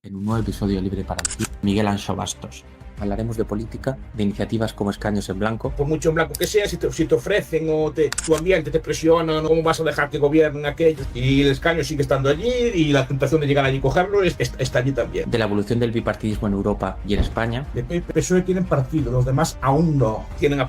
En un nuevo episodio Libre para Elegir, Miguel Anxo Bastos. Hablaremos de política, de iniciativas como Escaños en Blanco. Por mucho en blanco que sea, si te ofrecen o tu ambiente te presiona, ¿cómo vas a dejar que gobiernen aquellos? Y el escaño sigue estando allí y la tentación de llegar allí y cogerlo está allí también. De la evolución del bipartidismo en Europa y en España. El PSOE tienen partido, los demás aún no. Tienen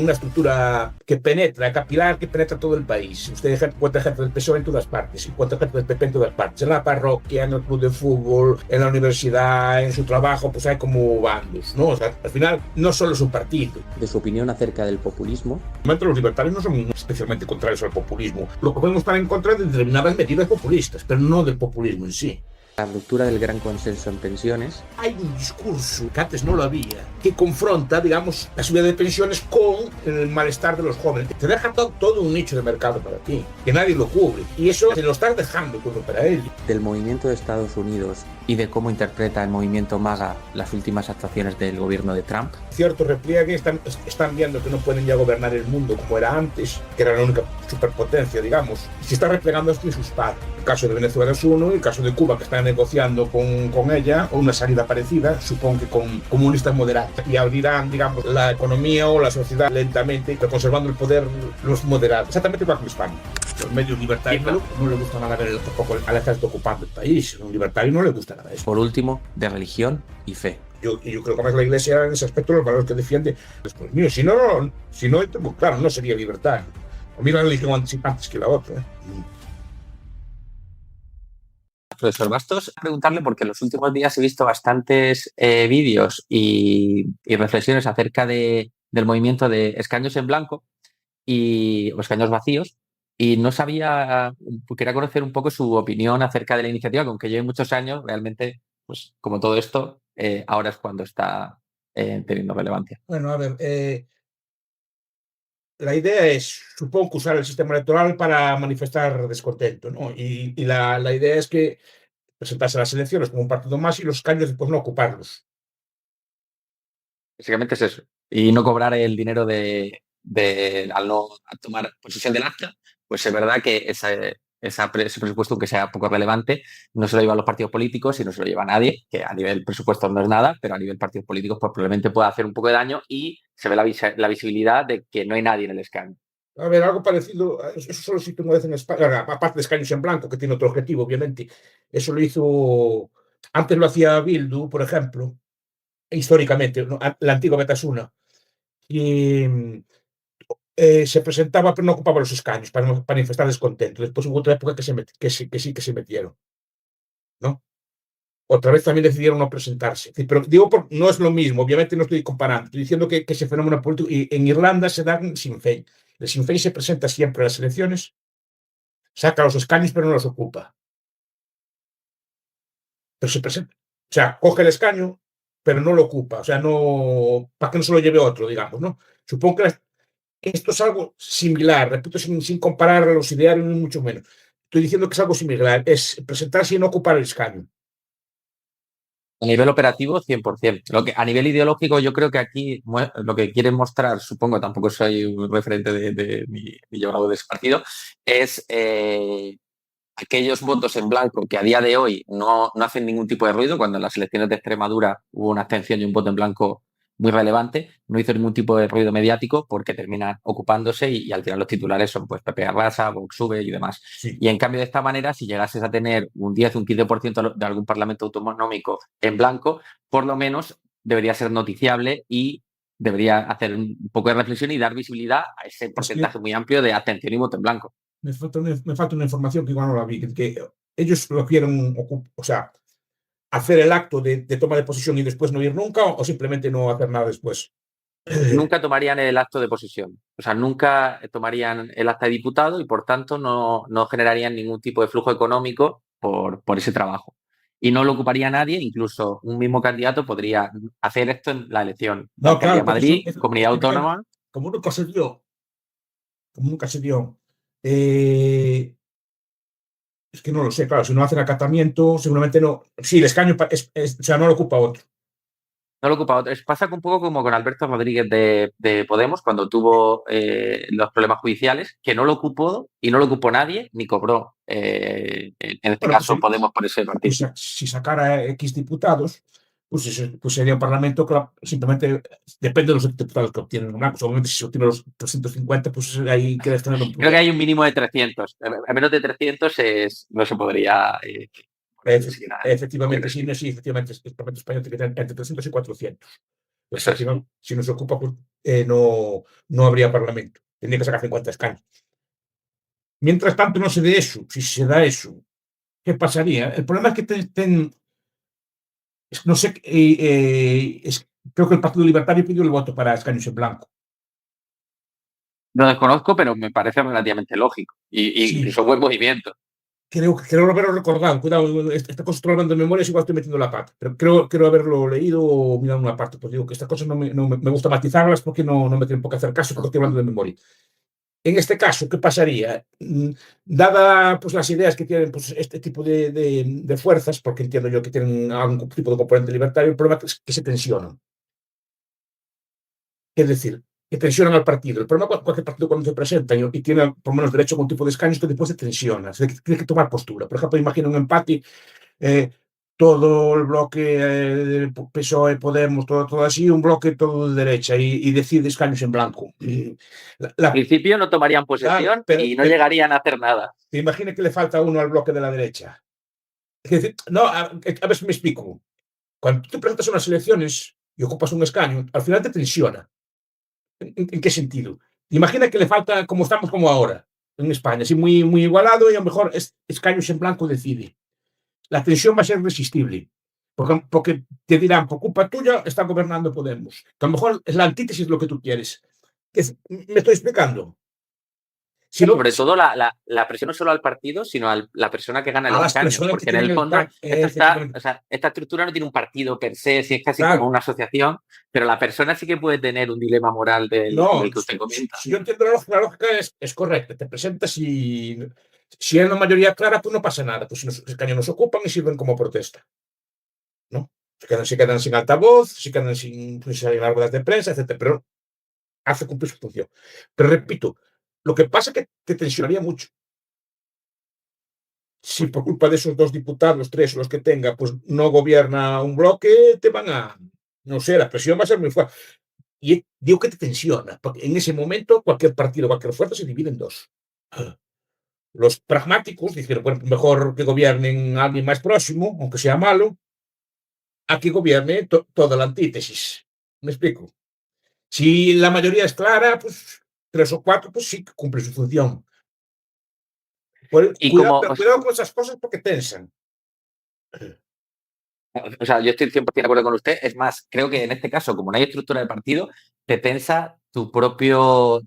una estructura que penetra, capilar, que penetra todo el país. Usted encuentra gente del PSOE en todas partes, encuentra gente del PP en todas partes. En la parroquia, en el club de fútbol, en la universidad, en su trabajo, pues hay como bandos, ¿no? O sea, al final no solo es un partido. De su opinión acerca del populismo. Los libertarios no son especialmente contrarios al populismo. Lo que podemos estar en contra de determinadas medidas populistas, pero no del populismo en sí. La ruptura del gran consenso en pensiones. Hay un discurso que antes no lo había, que confronta, digamos, la subida de pensiones con el malestar de los jóvenes. Te deja todo un nicho de mercado para ti, que nadie lo cubre. Y eso te lo estás dejando todo para él. Del movimiento de Estados Unidos y de cómo interpreta el movimiento MAGA las últimas actuaciones del gobierno de Trump. Cierto repliegue, están viendo que no pueden ya gobernar el mundo como era antes, que era la única superpotencia, digamos. Y se está replegando esto en sus padres. El caso de Venezuela es uno, el caso de Cuba, que está negociando con ella, o una salida parecida, supongo que con comunistas moderados. Y abrirán, digamos, la economía o la sociedad lentamente, conservando el poder los moderados. Exactamente igual que España. Los medios libertarios no le gusta nada ver tampoco al ejército ocupando el país. A un libertario no le gusta nada eso. Por último, de religión y fe. Yo creo que más la Iglesia en ese aspecto, los valores que defiende, pues mío, si no, pues, claro, no sería libertario. O mira la religión antes que la otra. Profesor Bastos, preguntarle porque en los últimos días he visto bastantes vídeos y reflexiones acerca del movimiento de escaños en blanco o escaños vacíos, y no sabía, quería conocer un poco su opinión acerca de la iniciativa, que aunque lleve muchos años, realmente, pues como todo esto, ahora es cuando está teniendo relevancia. Bueno, a ver, la idea es, supongo, que usar el sistema electoral para manifestar descontento, ¿no? Y la idea es que presentarse a las elecciones como un partido más y los escaños después no ocuparlos. Básicamente es eso. Y no cobrar el dinero al no tomar posesión del acta, pues es verdad que ese presupuesto, aunque sea poco relevante, no se lo llevan los partidos políticos y no se lo lleva nadie, que a nivel presupuesto no es nada, pero a nivel partidos políticos pues probablemente pueda hacer un poco de daño y se ve la visibilidad de que no hay nadie en el escaño. A ver, algo parecido, eso solo existe una vez en España, aparte de escaños en blanco, que tiene otro objetivo, obviamente. Eso lo hizo, antes lo hacía Bildu, por ejemplo, históricamente, ¿no? La antigua Batasuna, y se presentaba, pero no ocupaba los escaños para manifestar descontento. Después hubo otra época que sí que se metieron, ¿no? Otra vez también decidieron no presentarse. Pero digo, no es lo mismo, obviamente no estoy comparando, estoy diciendo que ese fenómeno político, y en Irlanda se da Sinn Féin. El Sinn Féin se presenta siempre a las elecciones, saca los escaños, pero no los ocupa. Pero se presenta. O sea, coge el escaño, pero no lo ocupa. O sea, no, para que no se lo lleve otro, digamos, ¿no? Supongo que esto es algo similar, repito, sin comparar a los idearios ni mucho menos. Estoy diciendo que es algo similar, es presentarse y no ocupar el escaño. A nivel operativo, 100%. A nivel ideológico, yo creo que aquí lo que quieren mostrar, supongo, tampoco soy un referente ni llevado de ese partido, es aquellos votos en blanco que a día de hoy no hacen ningún tipo de ruido. Cuando en las elecciones de Extremadura hubo una abstención y un voto en blanco muy relevante, no hizo ningún tipo de ruido mediático porque terminan ocupándose y al final los titulares son pues Pepe Arrasa, Vox sube y demás. Sí. Y en cambio, de esta manera, si llegases a tener un 10, un 15% de algún parlamento autonómico en blanco, por lo menos debería ser noticiable y debería hacer un poco de reflexión y dar visibilidad a ese porcentaje muy amplio de abstención y voto en blanco. Me falta una información que igual no la vi, que ellos lo quieren, o sea, hacer el acto de toma de posesión y después no ir nunca, o simplemente no hacer nada después. Nunca tomarían el acto de posesión, o sea, nunca tomarían el acta de diputado y por tanto no generarían ningún tipo de flujo económico por ese trabajo. Y no lo ocuparía nadie, incluso un mismo candidato podría hacer esto en la elección. No, Alcaldía claro, Madrid, comunidad autónoma. Como nunca se dio. Es que no lo sé, claro, si no hacen acatamiento, seguramente no. Sí, el escaño, o sea, no lo ocupa otro. No lo ocupa otro. Pasa un poco como con Alberto Rodríguez de Podemos cuando tuvo los problemas judiciales, que no lo ocupó y no lo ocupó nadie ni cobró, en este Bueno, pues, caso, Podemos por ese partido. pues si sacara X diputados, pues sería un parlamento que simplemente depende de los diputados que obtienen. ¿No? Pues obviamente si se obtienen los 350, pues ahí quieres tener un Creo que problema. hay un mínimo de 300. A menos de 300 no se podría ni siquiera Efectivamente, sí, ocurrir. sí, efectivamente, el Parlamento español tiene que tener entre 300 y 400. Pues Eso al es. final, si no se ocupa, pues no habría Parlamento. Tendría que sacar 50 escaños. Mientras tanto, no se dé eso. Si se da eso, ¿qué pasaría? El problema es que no sé, creo que el Partido Libertario pidió el voto para escaños en blanco. Lo desconozco, pero me parece relativamente lógico y Sí, incluso buen movimiento. creo haberlo recordado. Cuidado, esta cosa estoy hablando de memoria, igual estoy metiendo la pata. Pero creo haberlo leído o mirado una parte. Pues digo que estas cosas no me gusta matizarlas porque no me tienen por qué hacer caso porque estoy hablando de memoria. En este caso, ¿qué pasaría? Dada pues, las ideas que tienen pues, este tipo de fuerzas, porque entiendo yo que tienen algún tipo de componente libertario, el problema es que se tensionan. Es decir, que tensionan al partido. El problema es cualquier partido cuando se presenta y tiene por lo menos derecho a algún tipo de escaños que después se tensiona. Tiene que tomar postura. Por ejemplo, imagina un empate, eh, todo el bloque PSOE, Podemos, todo así, un bloque todo de derecha y decide escaños en blanco. La, En la, principio no tomarían claro, posesión y no llegarían a hacer nada. te imagina que le falta uno al bloque de la derecha. Es decir, no, a ver si me explico. Cuando tú te presentas a unas elecciones y ocupas un escaño, al final te tensiona. ¿En qué sentido? Imagina que le falta, como estamos como ahora, en España, así muy igualado y a lo mejor escaños en blanco decide. La tensión va a ser irresistible. Porque te dirán, por culpa tuya está gobernando Podemos. Que a lo mejor es la antítesis de lo que tú quieres. ¿Me estoy explicando? Si Pero no, sobre todo la presión no solo al partido, sino a la persona que gana el a las escaño. personas que Porque en tienen el el fondo, TAC, o efectivamente. sea, esta estructura no tiene un partido per se, si es casi como Claro, una asociación, pero la persona sí que puede tener un dilema moral del no, que usted comenta. si yo entiendo la lógica es correcta. Te presentas y si hay una mayoría clara, pues no pasa nada. Pues si los escaños nos ocupan y sirven como protesta. ¿No? Se quedan sin altavoz, se quedan sin salir en ruedas de prensa, etcétera, pero hace cumplir su función. Pero repito, lo que pasa es que te tensionaría mucho. Si por culpa de esos dos diputados, tres o los que tenga, pues no gobierna un bloque, te van a, no sé, la presión va a ser muy fuerte. Y digo que te tensiona, porque en ese momento cualquier partido, cualquier fuerza se divide en dos. Los pragmáticos dijeron, bueno, mejor que gobiernen a alguien más próximo, aunque sea malo, a que gobierne toda la antítesis. ¿Me explico? Si la mayoría es clara, pues tres o cuatro, pues sí que cumple su función. Y Cuidado, como, pero cuidado con esas cosas porque tensan. o sea, yo estoy 100% de acuerdo con usted. Es más, creo que en este caso, como no hay estructura de partido, te tensa tu propio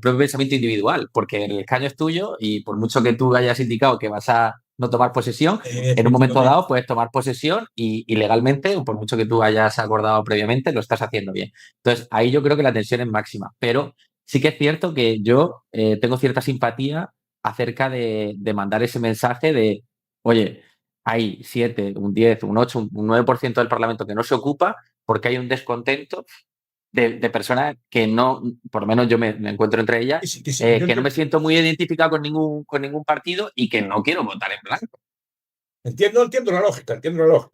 pensamiento individual, porque el escaño es tuyo y por mucho que tú hayas indicado que vas a no tomar posesión, en un momento Efectivamente. dado puedes tomar posesión y legalmente, o por mucho que tú hayas acordado previamente, lo estás haciendo bien. Entonces, ahí yo creo que la tensión es máxima. Pero sí que es cierto que yo tengo cierta simpatía acerca de mandar ese mensaje de, oye, hay 7, un 10, un 8, un 9% del Parlamento que no se ocupa porque hay un descontento de personas que no, por lo menos yo me encuentro entre ellas, Sí, sí, yo que no me entiendo, siento muy identificado con ningún partido y que no quiero votar en blanco. entiendo entiendo la lógica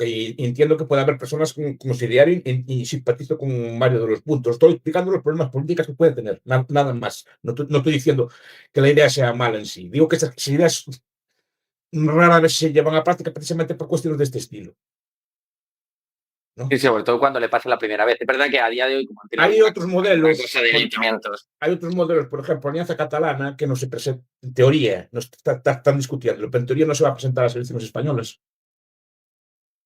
y entiendo que puede haber personas como si y simpatizo con varios de los puntos. Estoy explicando los problemas políticos que puede tener, nada más. No estoy diciendo que la idea sea mala en sí. Digo que estas ideas rara vez se llevan a práctica precisamente por cuestiones de este estilo. ¿No? Sí, sobre todo cuando le pasa la primera vez. Es verdad que a día de hoy, como han tirado Hay alguna otros cosa, alguna modelos, cosa de ayuntamientos. hay otros modelos, por ejemplo, Alianza Catalana, que no se presenta, en teoría, no está discutiendo, pero en teoría no se va a presentar a las elecciones españolas.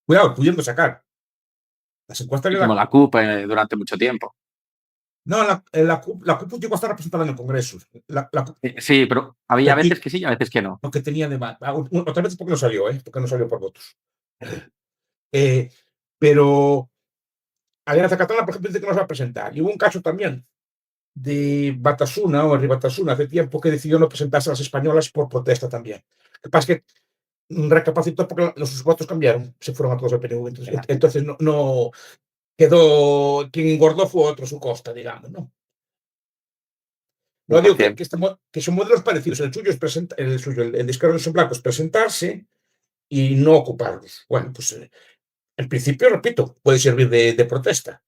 Cuidado, pudiendo sacar. Las encuestas Y le como dan. la CUP durante mucho tiempo. No, la CUP llegó a estar representada en el Congreso. La CUP, Sí, pero había aquí, veces que sí y a veces que no. lo que tenía de más. Otra vez porque no salió, porque no salió por votos. Eh, pero Alianza Catalana, por ejemplo, dice que no se va a presentar. Y hubo un caso también de Batasuna o Henri Batasuna hace tiempo que decidió no presentarse a las españolas por protesta también. Lo que pasa es que recapacitó porque los votos cambiaron, se fueron a todos al PNV. Entonces no. quedó, quien engordó fue otro su costa, digamos, ¿no? No digo 100%. que son modelos parecidos. El suyo es el suyo, el de Izquierda en Blanco es presentarse y no ocuparlos. Bueno, pues en principio, repito, puede servir de protesta.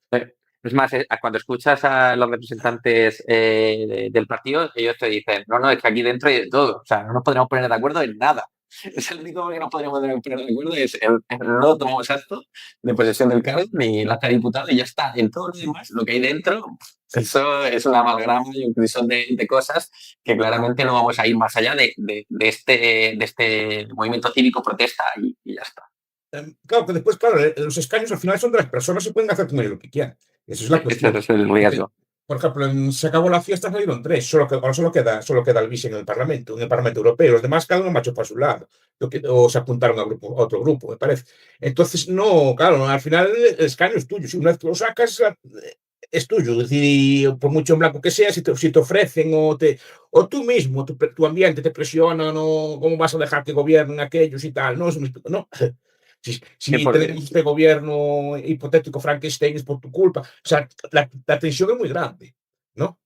Es más, cuando escuchas a los representantes del partido, ellos te dicen, no, no, es que aquí dentro hay de todo. O sea, no nos podríamos poner de acuerdo en nada. Es el único que no podríamos poner de acuerdo es no tomamos acto de posesión del cargo ni la acta de diputado y ya está. En todo lo demás, lo que hay dentro, eso es una amalgama y un crisol de cosas que claramente no vamos a ir más allá de este movimiento cívico protesta y ya está. Claro que después, claro, los escaños al final son de las personas y pueden hacer con ellos lo que quieran. Esa es la Ese cuestión. es el Porque, riesgo. por ejemplo, se acabó la fiesta, salieron tres, ahora solo queda el vice en el Parlamento Europeo. Los demás cada uno marchó para su lado, o se apuntaron a otro grupo, me parece. Entonces, no, claro, al final el escaño es tuyo. Si una vez que lo sacas, es tuyo. Es decir, por mucho en blanco que sea, si te ofrecen o tú mismo, tu ambiente te presiona, no, ¿cómo vas a dejar que gobiernen aquellos y tal? No, no. Si tenemos este gobierno hipotético Frankenstein es por tu culpa. O sea, la tensión es muy grande, ¿no?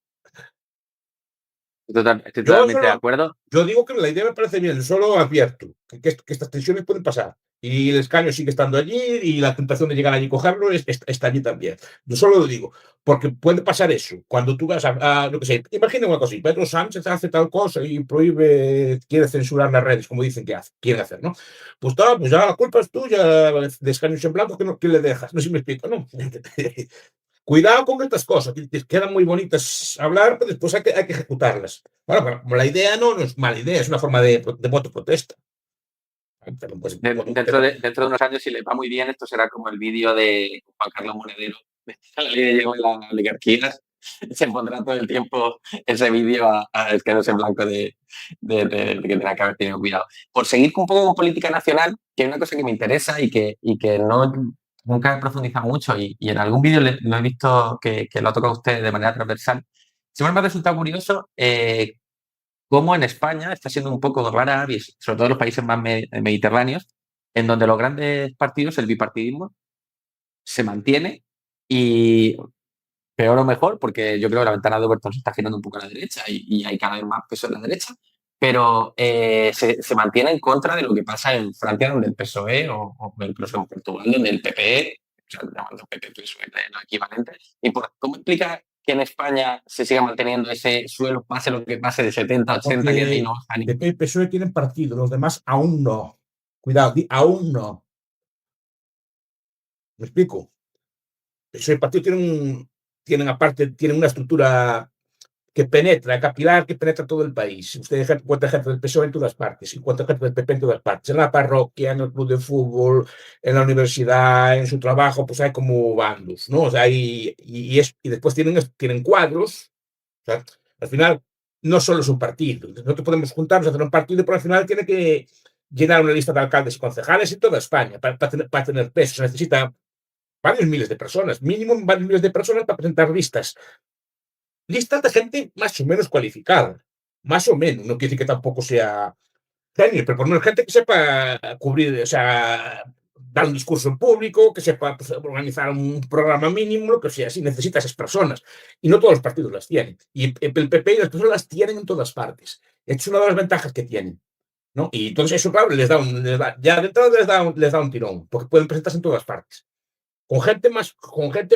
Estoy Yo totalmente de solo, acuerdo. yo digo que la idea me parece bien, solo advierto que estas tensiones pueden pasar. Y el escaño sigue estando allí y la tentación de llegar allí y cogerlo está allí también. Yo solo lo digo, porque puede pasar eso. Cuando tú vas lo que sé, imagina una cosa, Pedro Sánchez hace tal cosa y quiere censurar las redes, como dicen que quiere hacer, ¿no? Pues, pues ya la culpa es tuya de escaños en blanco que le dejas. No sé si me explico, ¿no? Cuidado con estas cosas, que te quedan muy bonitas hablar, pero después hay que ejecutarlas. Bueno, como la idea no es mala idea, es una forma de voto protesta. Pero, pues, Dentro de unos años, si le va muy bien, esto será como el vídeo de Juan Carlos Monedero, de la ley de llegó la oligarquía. Se pondrá todo el tiempo ese vídeo a escaños en blanco de que tendrá que haber tenido cuidado. Por seguir un poco con política nacional, que hay una cosa que me interesa y que no, nunca he profundizado mucho y en algún vídeo lo he visto que lo ha tocado usted de manera transversal. Siempre me ha resultado curioso cómo en España está siendo un poco rara, y sobre todo en los países más mediterráneos, en donde los grandes partidos, el bipartidismo, se mantiene y peor o mejor, porque yo creo que la ventana de Overton se está girando un poco a la derecha y hay cada vez más peso en la derecha, pero se mantiene en contra de lo que pasa en Francia, donde el PSOE, o incluso en Portugal, donde el PP, o sea, llamando PP-PSOE, lo equivalente. ¿Cómo explica que en España se siga manteniendo ese suelo, pase lo que pase, de 70, 80, que de ahí porque no baja ni... PP y PSOE tienen partido, los demás aún no. Cuidado, aún no. ¿Me explico? PSOE y partido tienen una estructura que penetra, capilar, que penetra todo el país. Usted encuentra gente del PSOE en todas partes, encuentra gente del PP en todas partes. En la parroquia, en el club de fútbol, en la universidad, en su trabajo, pues hay como bandos, ¿no? O sea, y después tienen cuadros. O sea, al final, no solo es un partido. Nosotros podemos juntarnos a hacer un partido, pero al final tiene que llenar una lista de alcaldes y concejales en toda España para tener peso. Se necesita varios miles de personas, mínimo varios miles de personas para presentar listas de gente más o menos cualificada, más o menos, no quiere decir que tampoco sea genio, pero por lo menos gente que sepa cubrir, o sea, dar un discurso en público, que sepa pues, organizar un programa mínimo, lo que sea, si necesita esas personas. Y no todos los partidos las tienen. Y el PP y las personas las tienen en todas partes. Es una de las ventajas que tienen. ¿No? Y entonces eso, claro, ya de entrada les da un tirón, porque pueden presentarse en todas partes con gente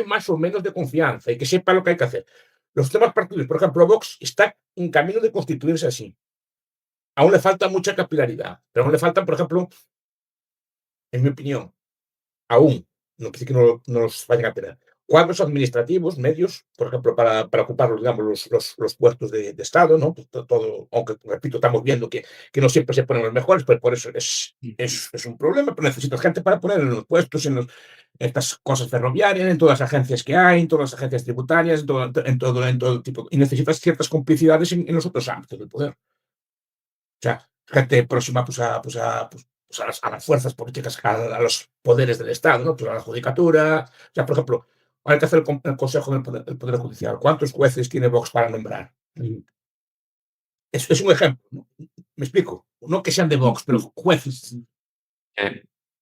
más o menos de confianza y que sepa lo que hay que hacer. Los demás partidos, por ejemplo, Vox está en camino de constituirse así. Aún le falta mucha capilaridad, pero aún le faltan, por ejemplo, en mi opinión, aún, no quiere decir que no los vayan a tener, cuadros administrativos, medios, por ejemplo, para ocupar, digamos, los puestos de Estado, ¿no? Todo, aunque, repito, estamos viendo que no siempre se ponen los mejores, pero por eso es un problema, pero necesitas gente para poner en los puestos, en estas cosas ferroviarias, en todas las agencias que hay, en todas las agencias tributarias, en todo tipo, y necesitas ciertas complicidades en los otros ámbitos del poder. O sea, gente próxima a las fuerzas políticas, a los poderes del Estado, ¿no? Pues a la judicatura. O sea, por ejemplo, hay que hacer el Consejo del Poder Judicial. ¿Cuántos jueces tiene Vox para nombrar? Es un ejemplo, ¿no? Me explico. No que sean de Vox, pero jueces.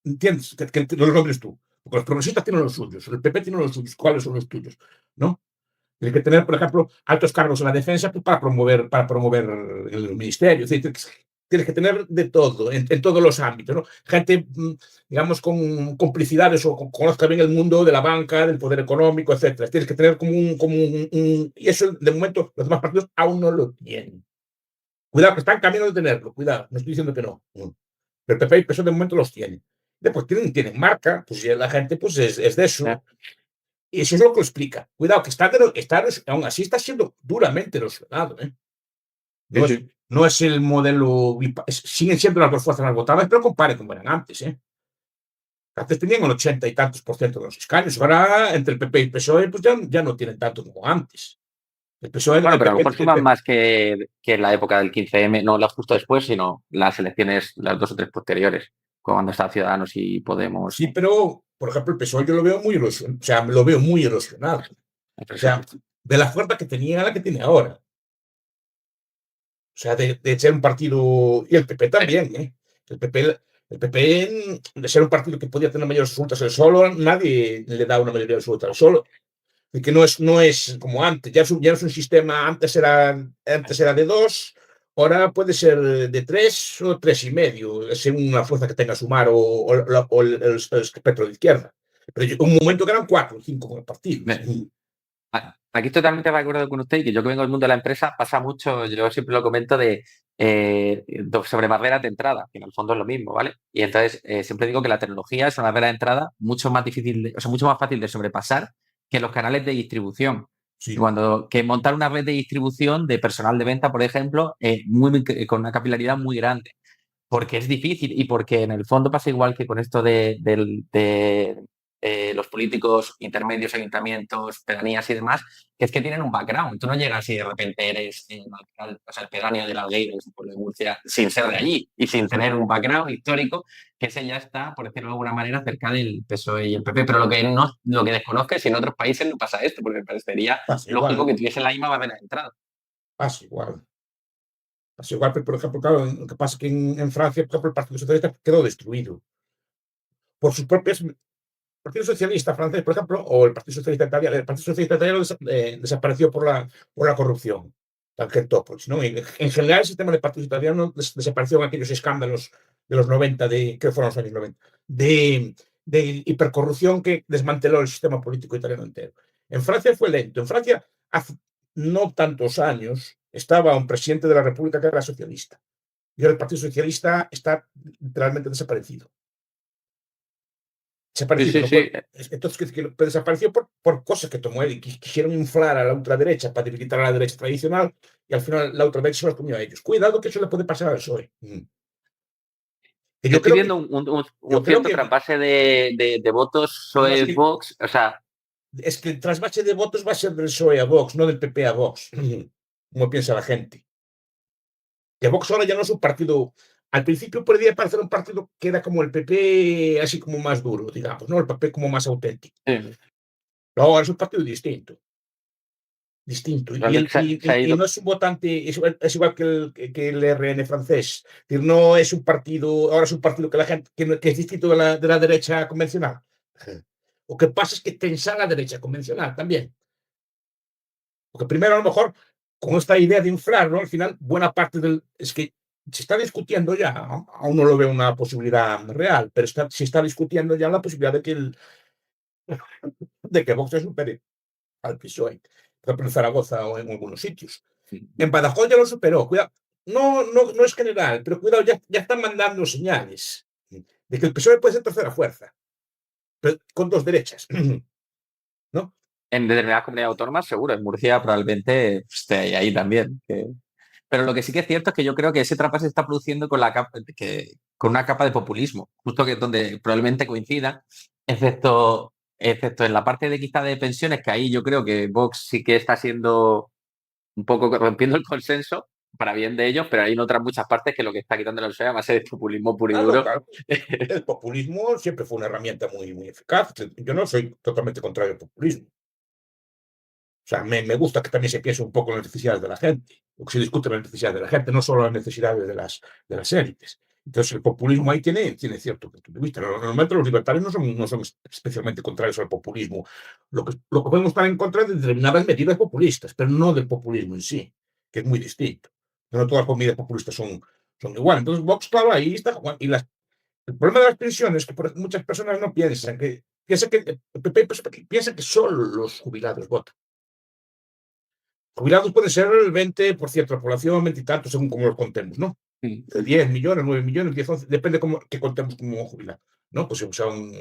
¿Entiendes? Que los nombres tú. Porque los progresistas tienen los suyos, el PP tiene los suyos. ¿Cuáles son los tuyos? ¿No? Tienes que tener, por ejemplo, altos cargos en la defensa pues, para promover el ministerio. Es decir, tienes que tener de todo, en todos los ámbitos. ¿No? Gente, digamos, con complicidades o conozca bien el mundo de la banca, del poder económico, etcétera. Tienes que tener y eso, de momento, los demás partidos aún no lo tienen. Cuidado, que está en camino de tenerlo. Cuidado, no estoy diciendo que no. Pero el PP y el PSOE de momento los tienen. Después tienen marca, pues ya la gente pues es de eso. Y eso es lo que lo explica. Cuidado, que aún así está siendo duramente erosionado. No, Sí, no es el modelo. Siguen siendo las dos fuerzas más votadas, pero compare como eran antes. Antes tenían un 80 y tantos por ciento de los escaños. Ahora, entre el PP y el PSOE, pues ya no tienen tanto como antes. El PSOE, bueno, el pero a lo PP, mejor suman más que en la época del 15M, no las justo después, sino las elecciones, las dos o tres posteriores, cuando están Ciudadanos y Podemos. sí, pero, por ejemplo, el PSOE yo lo veo muy erosionado. O sea, lo veo muy erosionado. O sea, de la fuerza que tenía a la que tiene ahora. O sea, de ser un partido. Y el PP también, ¿eh? El PP, de ser un partido que podía tener mayores resultados el solo, nadie le da una mayoría absoluta al solo. Y que no es como antes. Ya no es un sistema. Antes era de dos, ahora puede ser de tres o tres y medio, según una fuerza que tenga sumar o el espectro de izquierda. Pero un momento que eran cuatro o cinco partidos. Aquí estoy totalmente de acuerdo con usted y que yo que vengo del mundo de la empresa pasa mucho, yo siempre lo comento sobre barreras de entrada, que en el fondo es lo mismo, ¿vale? Y entonces siempre digo que la tecnología es una barrera de entrada mucho más difícil, o sea, mucho más fácil de sobrepasar que los canales de distribución. Sí. Que montar una red de distribución de personal de venta, por ejemplo, con una capilaridad muy grande. Porque es difícil y porque en el fondo pasa igual que con esto de los políticos intermedios, ayuntamientos, pedanías y demás, que es que tienen un background. Tú no llegas y de repente eres el pedáneo del Algueiro, el pueblo de Murcia, sin ser de allí y sin tener un background histórico, que ese ya está, por decirlo de alguna manera, cerca del PSOE y el PP. Pero lo que desconozco es si en otros países no pasa esto, porque me parecería Pasa lógico igual. que tuviese la misma barrera de entrada. Pasa igual. Pasa igual, pero por ejemplo, claro, lo que pasa es que en Francia, por ejemplo, el Partido Socialista quedó destruido por sus propias. El Partido Socialista francés, por ejemplo, o el Partido Socialista italiano. El Partido Socialista italiano desapareció por la corrupción, Tangentopoulos, ¿no? En general, el sistema de partidos italianos desapareció en aquellos escándalos de los 90, que fueron los años 90, de hipercorrupción que desmanteló el sistema político italiano entero. En Francia fue lento. En Francia, hace no tantos años, estaba un presidente de la República que era socialista. Y ahora el Partido Socialista está literalmente desaparecido. Sí, Desaparecido, sí, no sí. entonces que desapareció por cosas que tomó él y quisieron inflar a la ultraderecha para debilitar a la derecha tradicional y al final la ultraderecha se los comió a ellos. Cuidado que eso le puede pasar al PSOE. Que Yo yo estoy creo viendo que, yo un creo cierto que trasvase de votos no, PSOE Vox, o sea, es que el trasvase de votos va a ser del PSOE a Vox, no del PP a Vox, como piensa la gente. Que Vox ahora ya no es un partido. Al principio podría parecer un partido que era como el PP, así como más duro, digamos, ¿no? El PP como más auténtico. sí, No, ahora es un partido distinto. Distinto. Y, realmente se ha y ido. no es un votante, es igual que el RN francés. Es decir, no es un partido, ahora es un partido que la gente, que es distinto de la derecha convencional. O que pasa es que tensa la derecha convencional también. Porque primero, a lo mejor, con esta idea de inflar, ¿no? Al final, buena parte es que se está discutiendo ya, aún no lo veo una posibilidad real, pero se está discutiendo ya la posibilidad de que Vox se supere al PSOE, por ejemplo, en Zaragoza o en algunos sitios. En Badajoz ya lo superó, cuidado. No es general, pero cuidado, ya están mandando señales de que el PSOE puede ser tercera fuerza, pero con dos derechas, ¿no? En determinadas comunidades autónomas, seguro. En Murcia probablemente esté ahí también. Pero lo que sí que es cierto es que yo creo que ese traspaso se está produciendo con una capa de populismo, justo que es donde probablemente coincida, excepto en la parte de quizá de pensiones, que ahí yo creo que Vox sí que está siendo un poco rompiendo el consenso para bien de ellos, pero hay en otras muchas partes que lo que está quitando la va a ser el populismo puro y Ah, no, duro. claro. El populismo siempre fue una herramienta muy, muy eficaz. Yo no soy totalmente contrario al populismo. O sea, me gusta que también se piense un poco en las necesidades de la gente, o que se discute las necesidades de la gente, no solo las necesidades de las élites. Entonces, el populismo ahí tiene cierto punto de vista. Normalmente los libertarios no son especialmente contrarios al populismo. Lo que podemos estar en contra es de determinadas medidas populistas, pero no del populismo en sí, que es muy distinto. No todas las medidas populistas son iguales. Entonces, Vox, claro, ahí está jugando. El problema de las pensiones es que muchas personas no piensan que el PP piensa que solo los jubilados votan. Jubilados puede ser el 20% de la población, 20 y tanto, según como los contemos, ¿no? Sí. 10 millones, 9 millones, 10, 11, depende que contemos como jubilado, ¿no? Pues son.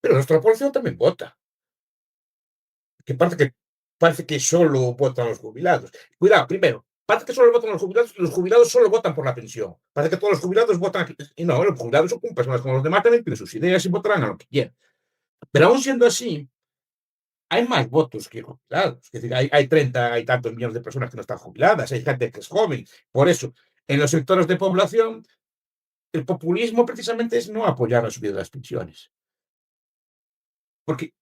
Pero nuestra población también vota. Que parece que solo votan los jubilados. Cuidado, primero, parece que solo votan los jubilados solo votan por la pensión. Parece que todos los jubilados votan aquí. Y no, los jubilados son personas como los demás, también tienen sus ideas y votarán a lo que quieran. Pero aún siendo así, hay más votos que jubilados. Es decir, hay 30 y tantos millones de personas que no están jubiladas, hay gente que es joven. Por eso, en los sectores de población, el populismo precisamente es no apoyar la subida de las pensiones. Porque,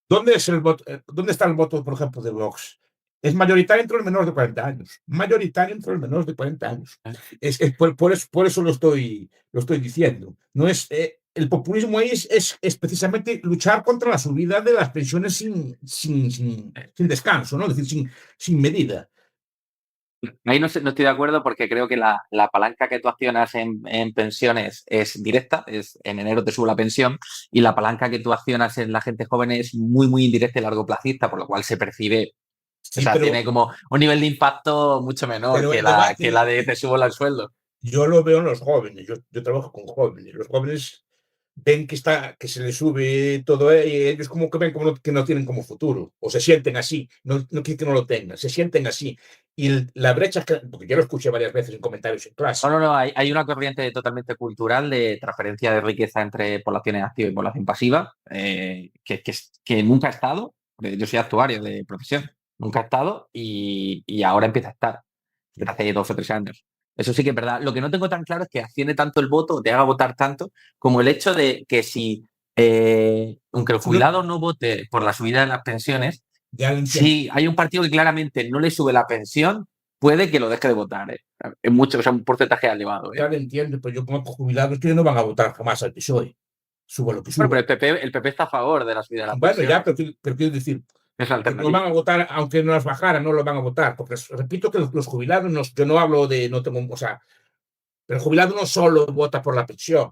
¿dónde está el voto, por ejemplo, de Vox? Es mayoritario entre los menores de 40 años. Mayoritario entre los menores de 40 años. Por eso lo estoy diciendo. No es, el populismo ahí es precisamente luchar contra la subida de las pensiones sin descanso, ¿no? Es decir, sin medida. Ahí no estoy de acuerdo porque creo que la palanca que tú accionas en pensiones es directa, en enero te sube la pensión, y la palanca que tú accionas en la gente joven es muy, muy indirecta y largo plazista, por lo cual se percibe, o Sí, sea, tiene como un nivel de impacto mucho menor pero que el la debate de te subo el sueldo. yo lo veo en los jóvenes. Yo trabajo con jóvenes. Los jóvenes ven que se les sube todo, y ellos como que ven que no tienen como futuro, o se sienten así, no quiere que no lo tengan, se sienten así. Y la brecha, porque yo lo escuché varias veces en comentarios en clase. No, hay una corriente totalmente cultural de transferencia de riqueza entre población activa y población pasiva, que nunca ha estado. Yo soy actuario de profesión, nunca ha estado y ahora empieza a estar, desde hace 2 o 3 años. Eso sí que es verdad. Lo que no tengo tan claro es que accione tanto el voto, o te haga votar tanto, como el hecho de que aunque el No, jubilado no vote por la subida de las pensiones, ya lo entiendo, si hay un partido que claramente no le sube la pensión, puede que lo deje de votar, ¿eh? Es mucho, o sea, un porcentaje elevado, ¿eh? ya lo entiendo, pero yo conozco jubilados que no van a votar jamás al PSOE, suba lo que Bueno, pero suba. el PP está a favor de la subida de las Bueno, ya, pensiones. pero quiero decir Es la que no van alternativa. a votar, aunque no las bajara, no lo van a votar, porque repito que los jubilados, yo no hablo de, no tengo, o sea, pero el jubilado no solo vota por la pensión.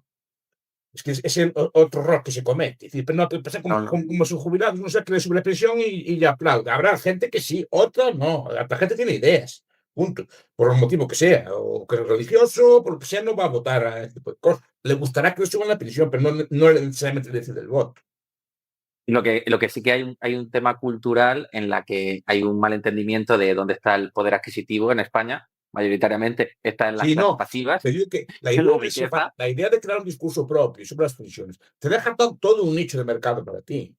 Es que es el otro error que se comete. Es decir, pero no, pensar No, no. como son jubilados, no sé, que le sube la pensión y le aplaude. Habrá gente que sí, otra no. La gente tiene ideas, punto. Por el motivo que sea, o que es religioso, por lo que sea, no va a votar a este tipo de cosas. Le gustará que le suban la pensión, pero no necesariamente decide el voto. Lo que sí que hay un tema cultural en la que hay un malentendimiento de dónde está el poder adquisitivo en España. Mayoritariamente está en las Sí, clases no. pasivas, Te digo que en la riqueza. la idea de crear un discurso propio sobre las pensiones te deja todo un nicho de mercado para ti,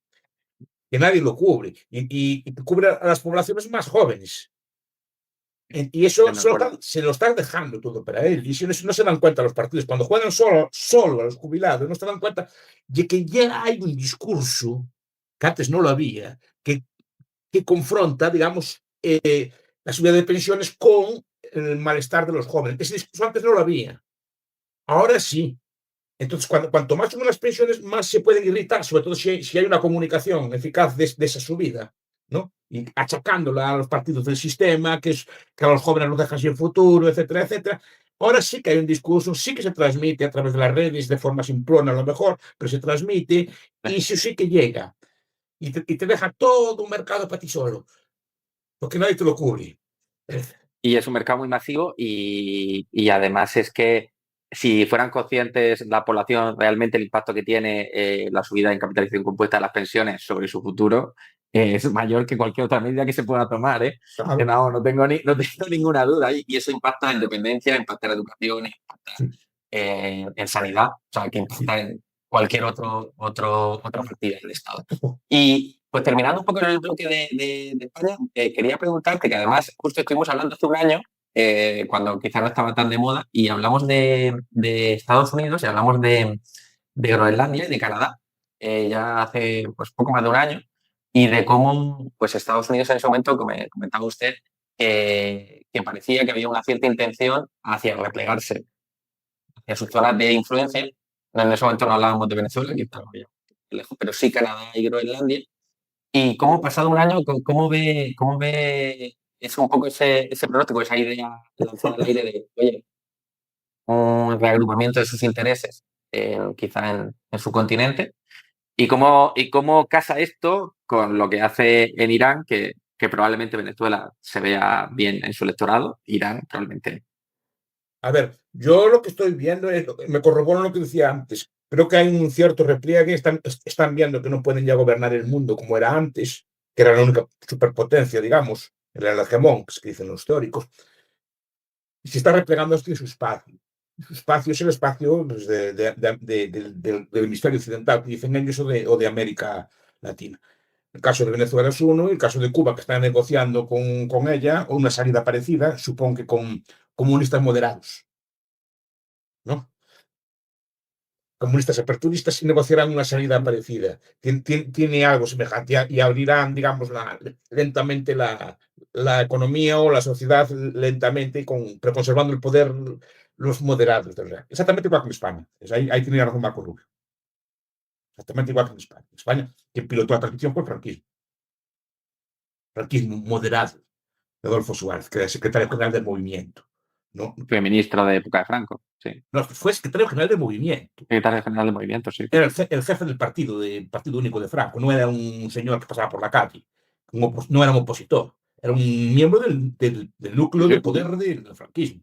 que nadie lo cubre, y cubre a las poblaciones más jóvenes. Y eso Estoy de acuerdo. se lo están dejando todo para él. Y si no se dan cuenta los partidos, cuando juegan solo a los jubilados, no se dan cuenta de que ya hay un discurso, que antes no lo había, que confronta, digamos, la subida de pensiones con el malestar de los jóvenes. Ese discurso antes no lo había. Ahora sí. Entonces, cuanto más suben las pensiones, más se pueden irritar, sobre todo si hay una comunicación eficaz de esa subida, ¿no? Y achacándola a los partidos del sistema, que a los jóvenes los dejan sin futuro, etcétera, etcétera. Ahora sí que hay un discurso, sí que se transmite a través de las redes, de forma simplona a lo mejor, pero se transmite, y eso sí que llega. Y te deja todo un mercado para ti solo, porque nadie te lo cubre. Y es un mercado muy masivo y además es que si fueran conscientes la población realmente el impacto que tiene la subida en capitalización compuesta de las pensiones sobre su futuro, es mayor que cualquier otra medida que se pueda tomar, ¿eh? Que Claro. no tengo ninguna duda. Y eso impacta en dependencia, impacta en educación, impacta Sí, en sanidad, o sea, que sí. impacta en cualquier otra partida del Estado. Y pues terminando un poco en el bloque de España, quería preguntarte que además justo estuvimos hablando hace un año, cuando quizá no estaba tan de moda, y hablamos de Estados Unidos y hablamos de Groenlandia y de Canadá, ya hace pues poco más de un año, y de cómo pues Estados Unidos en ese momento, como comentaba usted, que parecía que había una cierta intención hacia replegarse hacia sus zonas de influencia. En ese momento no hablábamos de Venezuela, que estaba ya lejos, pero sí Canadá y Groenlandia. Y cómo pasado un año, cómo ve es un poco ese pronóstico, esa idea lanzada al aire de, oye, un reagrupamiento de sus intereses, quizá en su continente, y cómo casa esto con lo que hace en Irán, que probablemente Venezuela se vea bien en su electorado, Irán probablemente. A ver, yo lo que estoy viendo es, me corroboro lo que decía antes. Creo que hay un cierto repliegue, están viendo que no pueden ya gobernar el mundo como era antes, que era la única superpotencia, digamos, era el hegemón, que dicen los teóricos, y se está replegando esto de su espacio. Su espacio es el espacio pues, del hemisferio occidental, que dicen ellos, o de América Latina. El caso de Venezuela es uno, el caso de Cuba, que está negociando con ella, o una salida parecida, supongo que con comunistas moderados, ¿no? Comunistas aperturistas y negociarán una salida parecida. Tiene algo semejante y abrirán, digamos, lentamente la economía o la sociedad lentamente, pero conservando el poder los moderados. Exactamente igual que en España. Ahí tiene razón Marco Rubio. Exactamente igual que en España. En España, quien pilotó la transición fue el franquismo. Franquismo moderado de Adolfo Suárez, que era secretario general del movimiento. No, Fue ministro de época de Franco, sí. no, fue secretario general del movimiento. Secretario general del movimiento, sí. Era el jefe del Partido Único de Franco, no era un señor que pasaba por la calle, no era un opositor, era un miembro del núcleo Sí, de sí. poder del franquismo.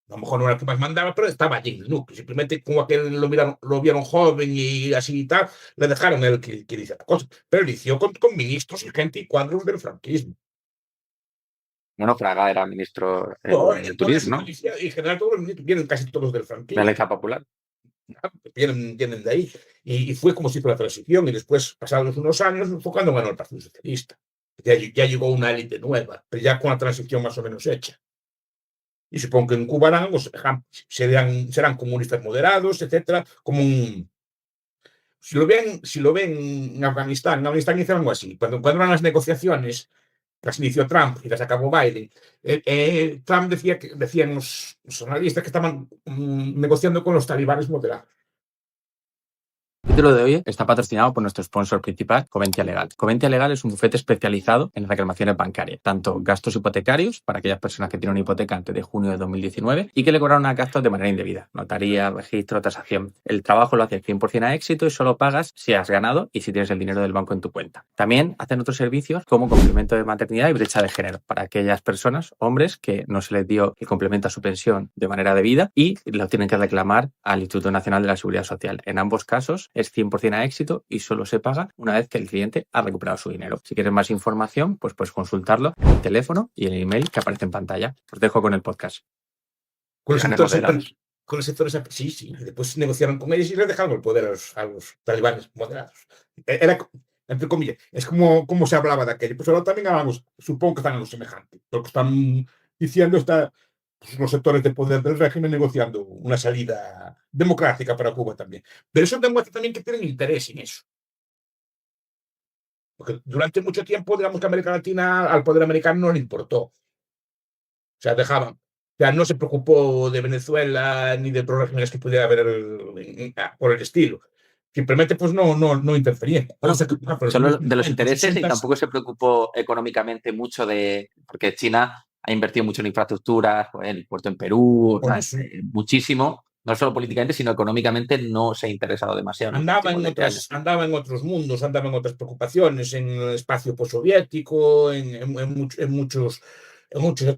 A lo mejor no era el que más mandaba, pero estaba allí en el núcleo. Simplemente como aquel lo vieron joven y así y tal, le dejaron él que dice la cosa. Pero lo hizo con ministros y gente y cuadros del franquismo. Bueno, Fraga era ministro No, de toda turismo, ¿no? policía, en general, todos los ministros vienen casi todos del De la franquismo. Alianza Popular. Vienen de ahí. Y fue como se hizo la transición. Y después, pasados unos años, fue cuando ganó el Partido Socialista. Ya llegó una élite nueva, pero ya con la transición más o menos hecha. Y supongo que en Cuba serán comunistas moderados, etcétera, como un. Si lo ven en Afganistán hicieron algo así. Cuando eran las negociaciones, las inició Trump y las acabó Biden, Trump decían los analistas que estaban negociando con los talibanes moderados. El título de hoy está patrocinado por nuestro sponsor principal, Coventia Legal. Coventia Legal es un bufete especializado en reclamaciones bancarias, tanto gastos hipotecarios para aquellas personas que tienen una hipoteca antes de junio de 2019 y que le cobraron a gastos de manera indebida, notaría, registro, tasación. El trabajo lo hace 100% a éxito y solo pagas si has ganado y si tienes el dinero del banco en tu cuenta. También hacen otros servicios como complemento de maternidad y brecha de género para aquellas personas, hombres, que no se les dio el complemento a su pensión de manera debida y lo tienen que reclamar al Instituto Nacional de la Seguridad Social. En ambos casos es 100% a éxito y solo se paga una vez que el cliente ha recuperado su dinero. Si quieres más información, pues puedes consultarlo en el teléfono y en el email que aparece en pantalla. Os dejo con el podcast. Con los sectores, sí, sí. Después negociaron con ellos y les dejaron el poder a los talibanes moderados. Era, entre comillas, es como se hablaba de aquello. Pues ahora también hablamos, supongo que están en lo semejante. Lo que están diciendo está los sectores de poder del régimen negociando una salida democrática para Cuba también. Pero eso demuestra también que tienen interés en eso. Porque durante mucho tiempo, digamos que América Latina al poder americano no le importó. O sea, dejaban. O sea, no se preocupó de Venezuela ni de otros regímenes que pudiera haber por el estilo. Simplemente, pues no interferían. Solo de los intereses 60, y tampoco se preocupó económicamente mucho porque China ha invertido mucho en infraestructuras, el puerto en Perú, bueno, sí. muchísimo, no solo políticamente, sino económicamente no se ha interesado demasiado en los últimos 20 años. Andaba en otros mundos, andaba en otras preocupaciones, en el espacio postsoviético, en muchos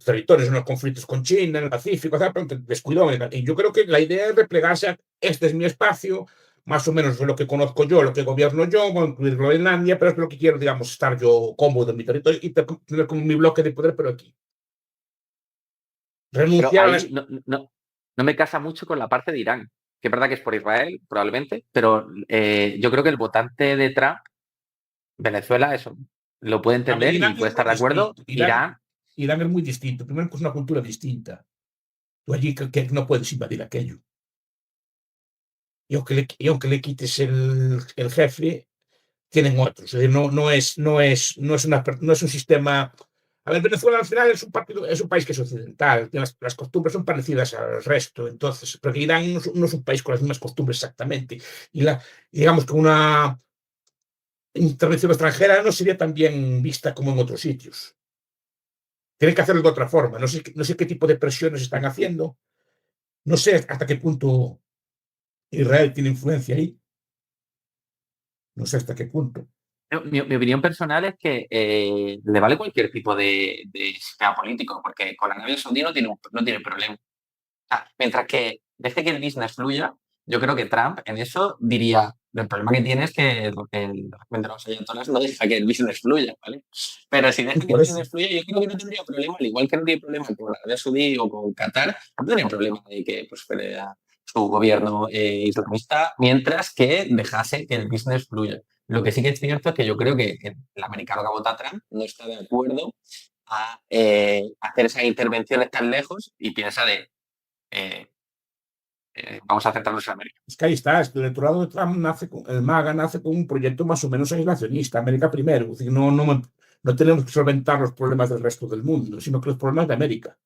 territorios, en los conflictos con China, en el Pacífico, o sea, descuidó. Y yo creo que la idea es replegarse a este es mi espacio, más o menos lo que conozco yo, lo que gobierno yo, voy a incluir Groenlandia, pero es lo que quiero, digamos, estar yo cómodo en mi territorio y tener como mi bloque de poder, pero aquí. Pero Renunciar a ahí no me casa mucho con la parte de Irán, que es verdad que es por Israel, probablemente, pero yo creo que el votante de Trump, Venezuela, eso, lo puede entender y Irán puede es muy estar de acuerdo. distinto. Irán es muy distinto. Primero, que es una cultura distinta. Tú allí que no puedes invadir aquello. Y aunque le quites el jefe, tienen otros. Es decir, no es un sistema A ver, Venezuela al final es un país que es occidental, las costumbres son parecidas al resto, entonces, porque Irán no es un país con las mismas costumbres exactamente. Y digamos que una intervención extranjera no sería tan bien vista como en otros sitios. Tienen que hacerlo de otra forma. No sé qué tipo de presiones están haciendo. No sé hasta qué punto Israel tiene influencia ahí. No sé hasta qué punto. Mi opinión personal es que le vale cualquier tipo de sistema político, porque con Arabia Saudí no tiene problema. Mientras que deje que el business fluya, yo creo que Trump en eso diría, el problema que tiene es que el régimen de los ayatolás no deja que el business fluya, ¿vale? Pero si deja que el Por eso. business fluya, yo creo que no tendría problema, al igual que no tiene problema con Arabia Saudí o con Qatar, no tendría problema de que prospere su gobierno islamista, mientras que dejase que el business fluya. Lo que sí que es cierto es que yo creo que el americano que vota a Trump no está de acuerdo a hacer esas intervenciones tan lejos y piensa de eh, vamos a centrarnos en América. Es que ahí está, el electorado de Trump el MAGA nace con un proyecto más o menos aislacionista, América primero. Es decir, no tenemos que solventar los problemas del resto del mundo, sino que los problemas de América.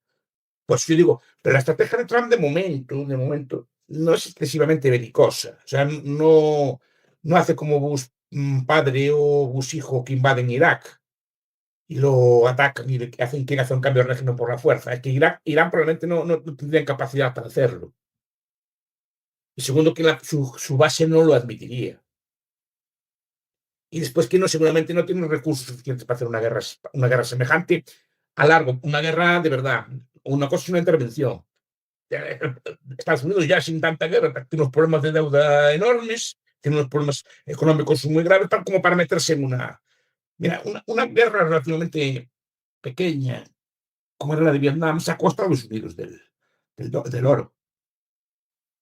Pues yo digo, pero la estrategia de Trump de momento, no es excesivamente belicosa. O sea, no hace como Bush padre o Bush hijo que invaden Irak y lo atacan y quieren hacer un cambio de régimen por la fuerza. Es que Irán probablemente no tendrían capacidad para hacerlo. Y segundo, que su base no lo admitiría. Y después que seguramente no tienen recursos suficientes para hacer una guerra semejante a largo, una guerra de verdad. Una cosa es una intervención. Estados Unidos ya sin tanta guerra tiene unos problemas de deuda enormes, tiene unos problemas económicos muy graves como para meterse en mira, una guerra relativamente pequeña, como era la de Vietnam, sacó a Estados Unidos del oro.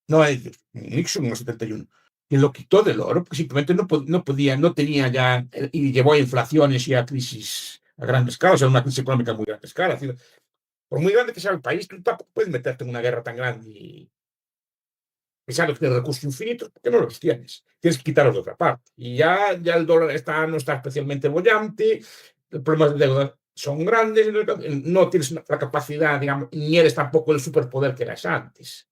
No a ellos, Nixon en el 71. Que lo quitó del oro, porque simplemente no podía, no tenía ya, y llevó a inflaciones y a crisis a gran escala, o sea, una crisis económica a muy gran escala. Es decir, por muy grande que sea el país, tú tampoco puedes meterte en una guerra tan grande y pensando que tienes recursos infinitos, porque no los tienes. Tienes que quitarlos de otra parte. Y ya el dólar no está especialmente bollante, los problemas de deuda son grandes, no tienes la capacidad, digamos, ni eres tampoco el superpoder que eras antes.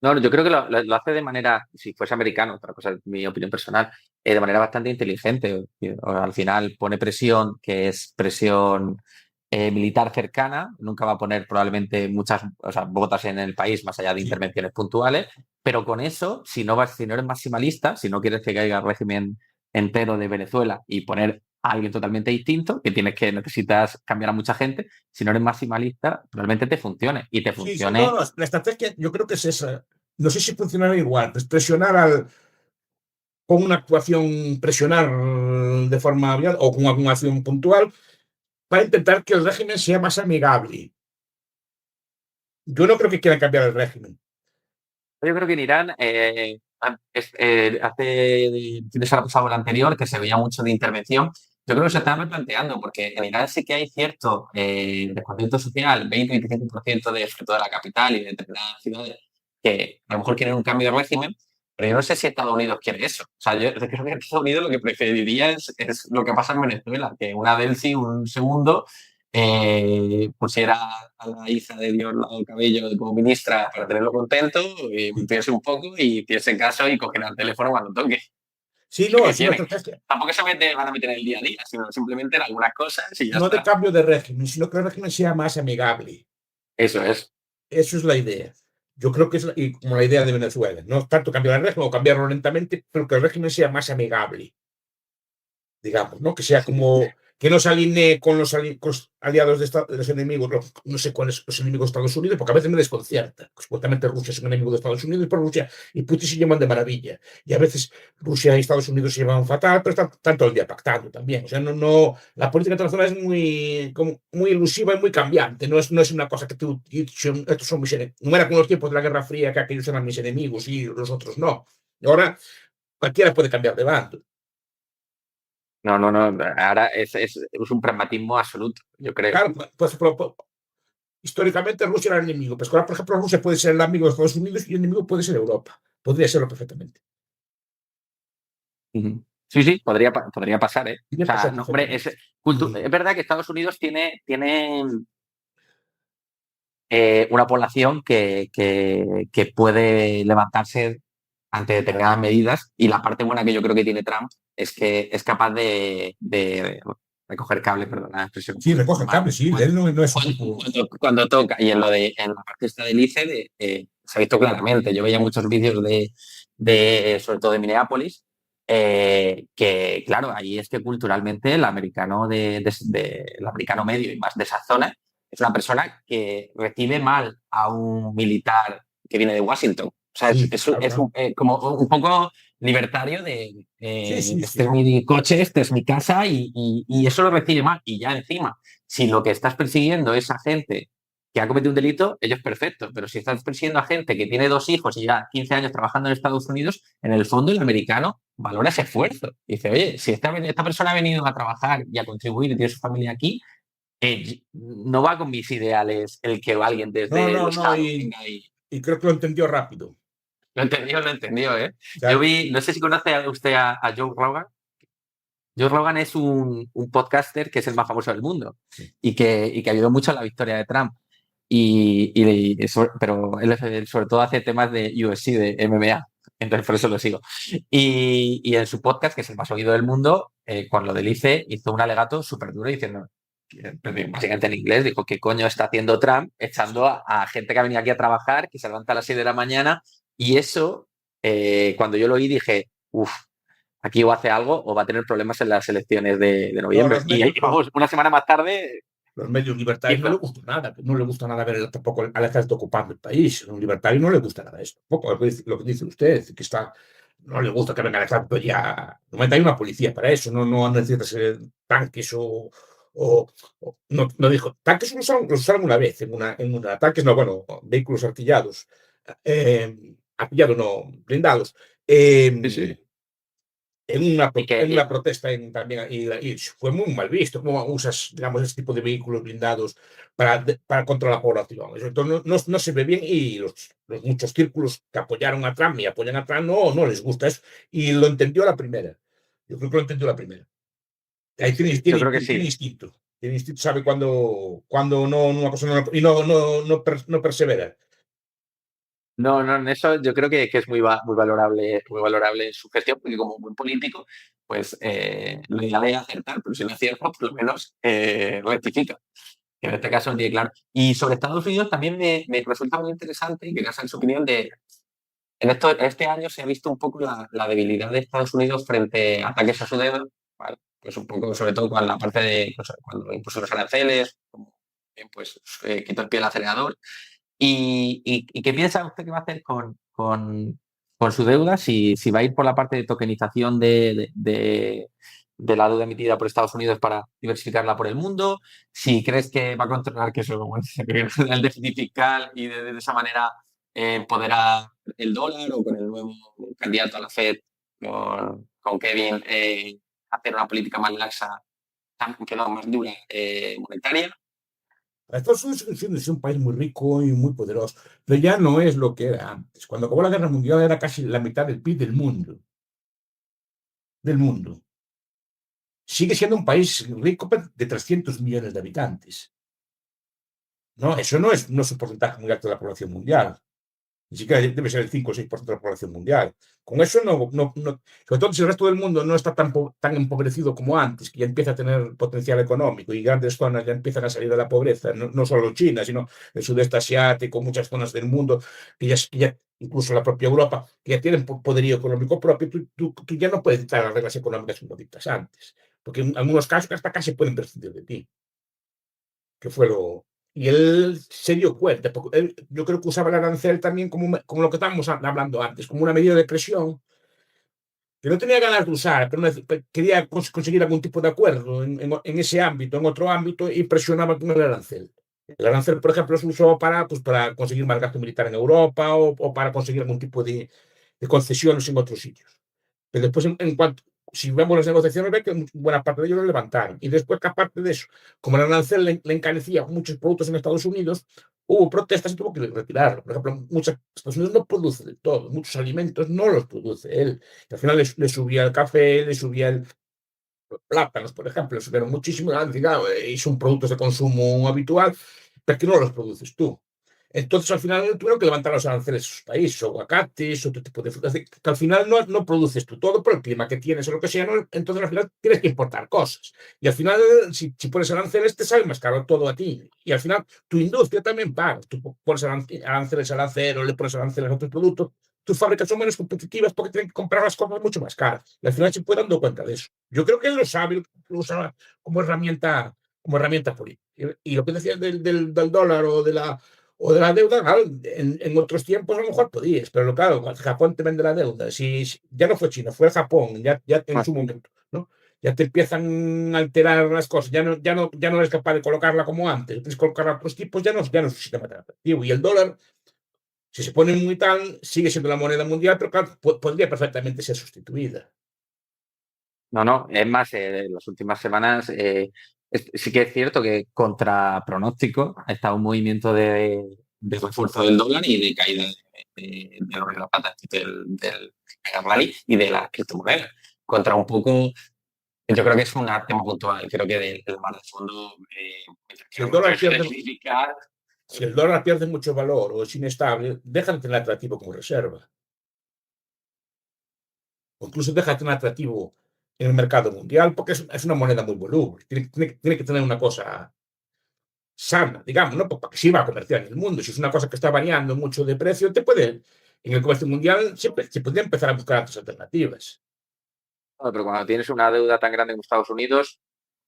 No, yo creo que lo hace de manera, si fuese americano, otra cosa es mi opinión personal, de manera bastante inteligente. Al final pone presión, que es presión militar cercana, nunca va a poner probablemente muchas, o sea, botas en el país más allá de Sí. intervenciones puntuales, pero con eso, si no eres maximalista, si no quieres que caiga el régimen entero de Venezuela y poner a alguien totalmente distinto, necesitas cambiar a mucha gente, si no eres maximalista, probablemente te funcione y te Sí, sí, no, funcione. la estrategia yo creo que es esa. No sé si funcionará igual, pues presionar con una actuación, presionar de forma abierta o con alguna acción puntual para intentar que el régimen sea más amigable. Yo no creo que quieran cambiar el régimen. Yo creo que en Irán, hace el fin de semana pasado o el anterior, que se veía mucho de intervención, yo creo que se estaba replanteando, porque en Irán sí que hay cierto descontento social, 20-25% sobre todo de la capital y de determinadas ciudades, que a lo mejor quieren un cambio de régimen, pero yo no sé si Estados Unidos quiere eso. O sea, yo creo que Estados Unidos lo que preferiría es lo que pasa en Venezuela, que una Delcy, un segundo, pusiera a la hija de Diosdado Cabello como ministra para tenerlo contento, y piense un poco y piense caso y cogerá el teléfono cuando toque. Sí, ¿Qué no, es una quieren? estrategia Tampoco van a meter en el día a día, sino simplemente en algunas cosas y ya no de está. cambio de régimen, sino que el régimen sea más amigable. Eso es. Eso es la idea. Yo creo que y como la idea de Venezuela. No tanto cambiar el régimen o cambiarlo lentamente, pero que el régimen sea más amigable, digamos, ¿no? Que sea como que no se alinee con con los aliados de los enemigos, no sé cuáles los enemigos de Estados Unidos, porque a veces me desconcierta. Supuestamente Rusia es un enemigo de Estados Unidos, pero Rusia y Putin se llevan de maravilla. Y a veces Rusia y Estados Unidos se llevan fatal, pero están todo el día pactando también. O sea, la política internacional es muy ilusiva y muy cambiante. No es una cosa que estos son mis enemigos. No era con los tiempos de la Guerra Fría que aquellos eran mis enemigos y los otros no. Ahora cualquiera puede cambiar de bando. No, no, no. Ahora es un pragmatismo absoluto, yo creo. Claro, pues, históricamente Rusia era el enemigo. Pues ahora, por ejemplo, Rusia puede ser el amigo de Estados Unidos y el enemigo puede ser Europa. Podría serlo perfectamente. Ujú. Sí, sí, podría pasar, ¿eh? O Podría sea, pasar no, hombre, perfectamente. es verdad que Estados Unidos tiene una población que puede levantarse ante determinadas medidas y la parte buena que yo creo que tiene Trump es que es capaz de recoger cable, perdona la expresión, Sí, recoge mal, cables, sí, él no es un tipo... cuando toca. Y en la parte esta del ICE se ha visto claramente. Yo veía muchos vídeos sobre todo de Minneapolis, que claro, ahí es que culturalmente el americano el americano medio y más de esa zona es una persona que recibe mal a un militar que viene de Washington. O sea, Sí, claro, claro. como un poco libertario de Sí, sí, este es sí. mi coche, este es mi casa y eso lo recibe mal. Y ya encima, si lo que estás persiguiendo es a gente que ha cometido un delito, ellos perfectos. Pero si estás persiguiendo a gente que tiene 2 hijos y ya 15 años trabajando en Estados Unidos, en el fondo el americano valora ese esfuerzo. Dice, oye, si esta persona ha venido a trabajar y a contribuir y tiene su familia aquí, no va con mis ideales el que alguien No, desde no, no, Lozano venga y y creo que lo entendió rápido. lo entendió, ¿eh? O Yo sea, vi, no sé si conoce usted a Joe Rogan. Joe Rogan es un podcaster que es el más famoso del mundo sí. y que ayudó mucho a la victoria de Trump. Pero él sobre todo hace temas de UFC, de MMA, entonces por eso lo sigo. Y en su podcast, que es el más oído del mundo, cuando lo del ICE, hizo un alegato súper duro diciendo, básicamente en inglés, dijo, ¿qué coño está haciendo Trump echando a gente que ha venido aquí a trabajar, que se levanta a las 6 de la mañana? Y eso, cuando yo lo oí, dije, uff, aquí o hace algo o va a tener problemas en las elecciones de No, noviembre. Y vamos, una semana más tarde los medios libertarios no le hizo. gusta nada, no le gusta nada ver tampoco al ejército ocupando el país. A un libertario no le gusta nada eso. Tampoco lo que dice usted, que está, no le gusta que venga el ejército ya. No hay una policía para eso, no necesitas tanques no dijo, tanques los usaron una vez tanques no, bueno, vehículos artillados, artillados no, blindados. Sí, sí. En una protesta también, y fue muy mal visto cómo usas, digamos, este tipo de vehículos blindados para contra la población. Eso, entonces no se ve bien y los muchos círculos que apoyaron a Trump y apoyan a Trump no les gusta eso. Y lo entendió a la primera. Yo creo que lo entendió a la primera. Ahí Sí, yo creo que tiene sí. instinto. Tiene instinto, sabe cuando no, una cosa y no persevera. No, no, en eso yo creo que es muy valorable su gestión, porque como buen político, pues lo ideal es acertar, pero si no acierta, por lo menos rectifica. Que en este caso no tiene claro. Y sobre Estados Unidos también me resulta muy interesante y quería saber su opinión en este año se ha visto un poco la debilidad de Estados Unidos frente a ataques a su deuda, ¿vale? Pues un poco, sobre todo con la parte de pues, cuando impuso los aranceles, como, pues quitó el pie al acelerador. ¿Y qué piensa usted que va a hacer con su deuda? Si va a ir por la parte de tokenización de la deuda emitida por Estados Unidos para diversificarla por el mundo, si crees que va a controlar que eso, bueno, el déficit fiscal y de esa manera empoderar el dólar o con el nuevo candidato a la Fed, con Kevin, hacer una política más laxa, perdón, más dura monetaria. Estados Unidos es un país muy rico y muy poderoso, pero ya no es lo que era antes. Cuando acabó la Guerra Mundial era casi la mitad del PIB del mundo. Del mundo. Sigue siendo un país rico de 300 millones de habitantes. No, eso no es un porcentaje muy alto de la población mundial. Ni siquiera debe ser el 5 o 6% de la población mundial. Con eso sobre todo si el resto del mundo no está tan empobrecido como antes, que ya empieza a tener potencial económico y grandes zonas ya empiezan a salir de la pobreza, no solo China, sino el sudeste asiático, muchas zonas del mundo, incluso la propia Europa, que ya tienen poderío económico propio, tú ya no puedes dictar las reglas económicas como dictas antes, porque en algunos casos hasta casi pueden prescindir de ti, que fue lo... Y él se dio cuenta, porque yo creo que usaba el arancel también como lo que estábamos hablando antes, como una medida de presión, que no tenía ganas de usar, pero quería conseguir algún tipo de acuerdo en ese ámbito, en otro ámbito, y presionaba con el arancel. El arancel, por ejemplo, se usó para conseguir más gasto militar en Europa o para conseguir algún tipo de concesiones en otros sitios. Pero después, si vemos las negociaciones, ve que buena parte de ellos lo levantaron. Y después, que aparte de eso, como el arancel le encarecía muchos productos en Estados Unidos, hubo protestas y tuvo que retirarlo. Por ejemplo, Estados Unidos no produce de todo, muchos alimentos no los produce él. Y al final le subía el café, le subía el plátanos, por ejemplo, le subieron muchísimo, y son productos de consumo habitual, pero que no los produces tú. Entonces, al final, tuvieron que levantar los aranceles a sus países, o aguacates, otro tipo de frutas, que al final no produces tú todo por el clima que tienes o lo que sea, ¿no? Entonces al final tienes que importar cosas. Y al final, si pones aranceles, te sale más caro todo a ti. Y al final, tu industria también paga. Tú pones aranceles al acero, le pones aranceles a otros productos, tus fábricas son menos competitivas porque tienen que comprar las cosas mucho más caras. Y al final se puede dando cuenta de eso. Yo creo que él lo sabe, lo usa como herramienta política. Y lo que decías del dólar o de la deuda, claro, en otros tiempos a lo mejor podías, pero claro, Japón te vende la deuda. Si ya no fue China, fue Japón, ya en su momento, ¿no? Ya te empiezan a alterar las cosas, ya no eres capaz de colocarla como antes, tienes que colocarla a otros tipos, ya no es un sistema tan atractivo. Y el dólar, si se pone muy tal, sigue siendo la moneda mundial, pero claro, podría perfectamente ser sustituida. No, no, es más, en las últimas semanas sí que es cierto que contra pronóstico ha estado un movimiento de refuerzo del dólar y de caída de oro y la plata, del rally y de las criptomonedas. Contra un poco, yo creo que es un arte puntual, creo que del mar de fondo, Si el no dólar puedes pierde, identificar. si el dólar pierde mucho valor o es inestable, deja de tener atractivo como reserva. O incluso deja de tener atractivo en el mercado mundial porque es una moneda muy voluble. Tiene que tener una cosa sana, digamos, ¿no? Para que sirva a comerciar en el mundo. Si es una cosa que está variando mucho de precio, en el comercio mundial siempre se podría empezar a buscar otras alternativas. Pero cuando tienes una deuda tan grande como Estados Unidos,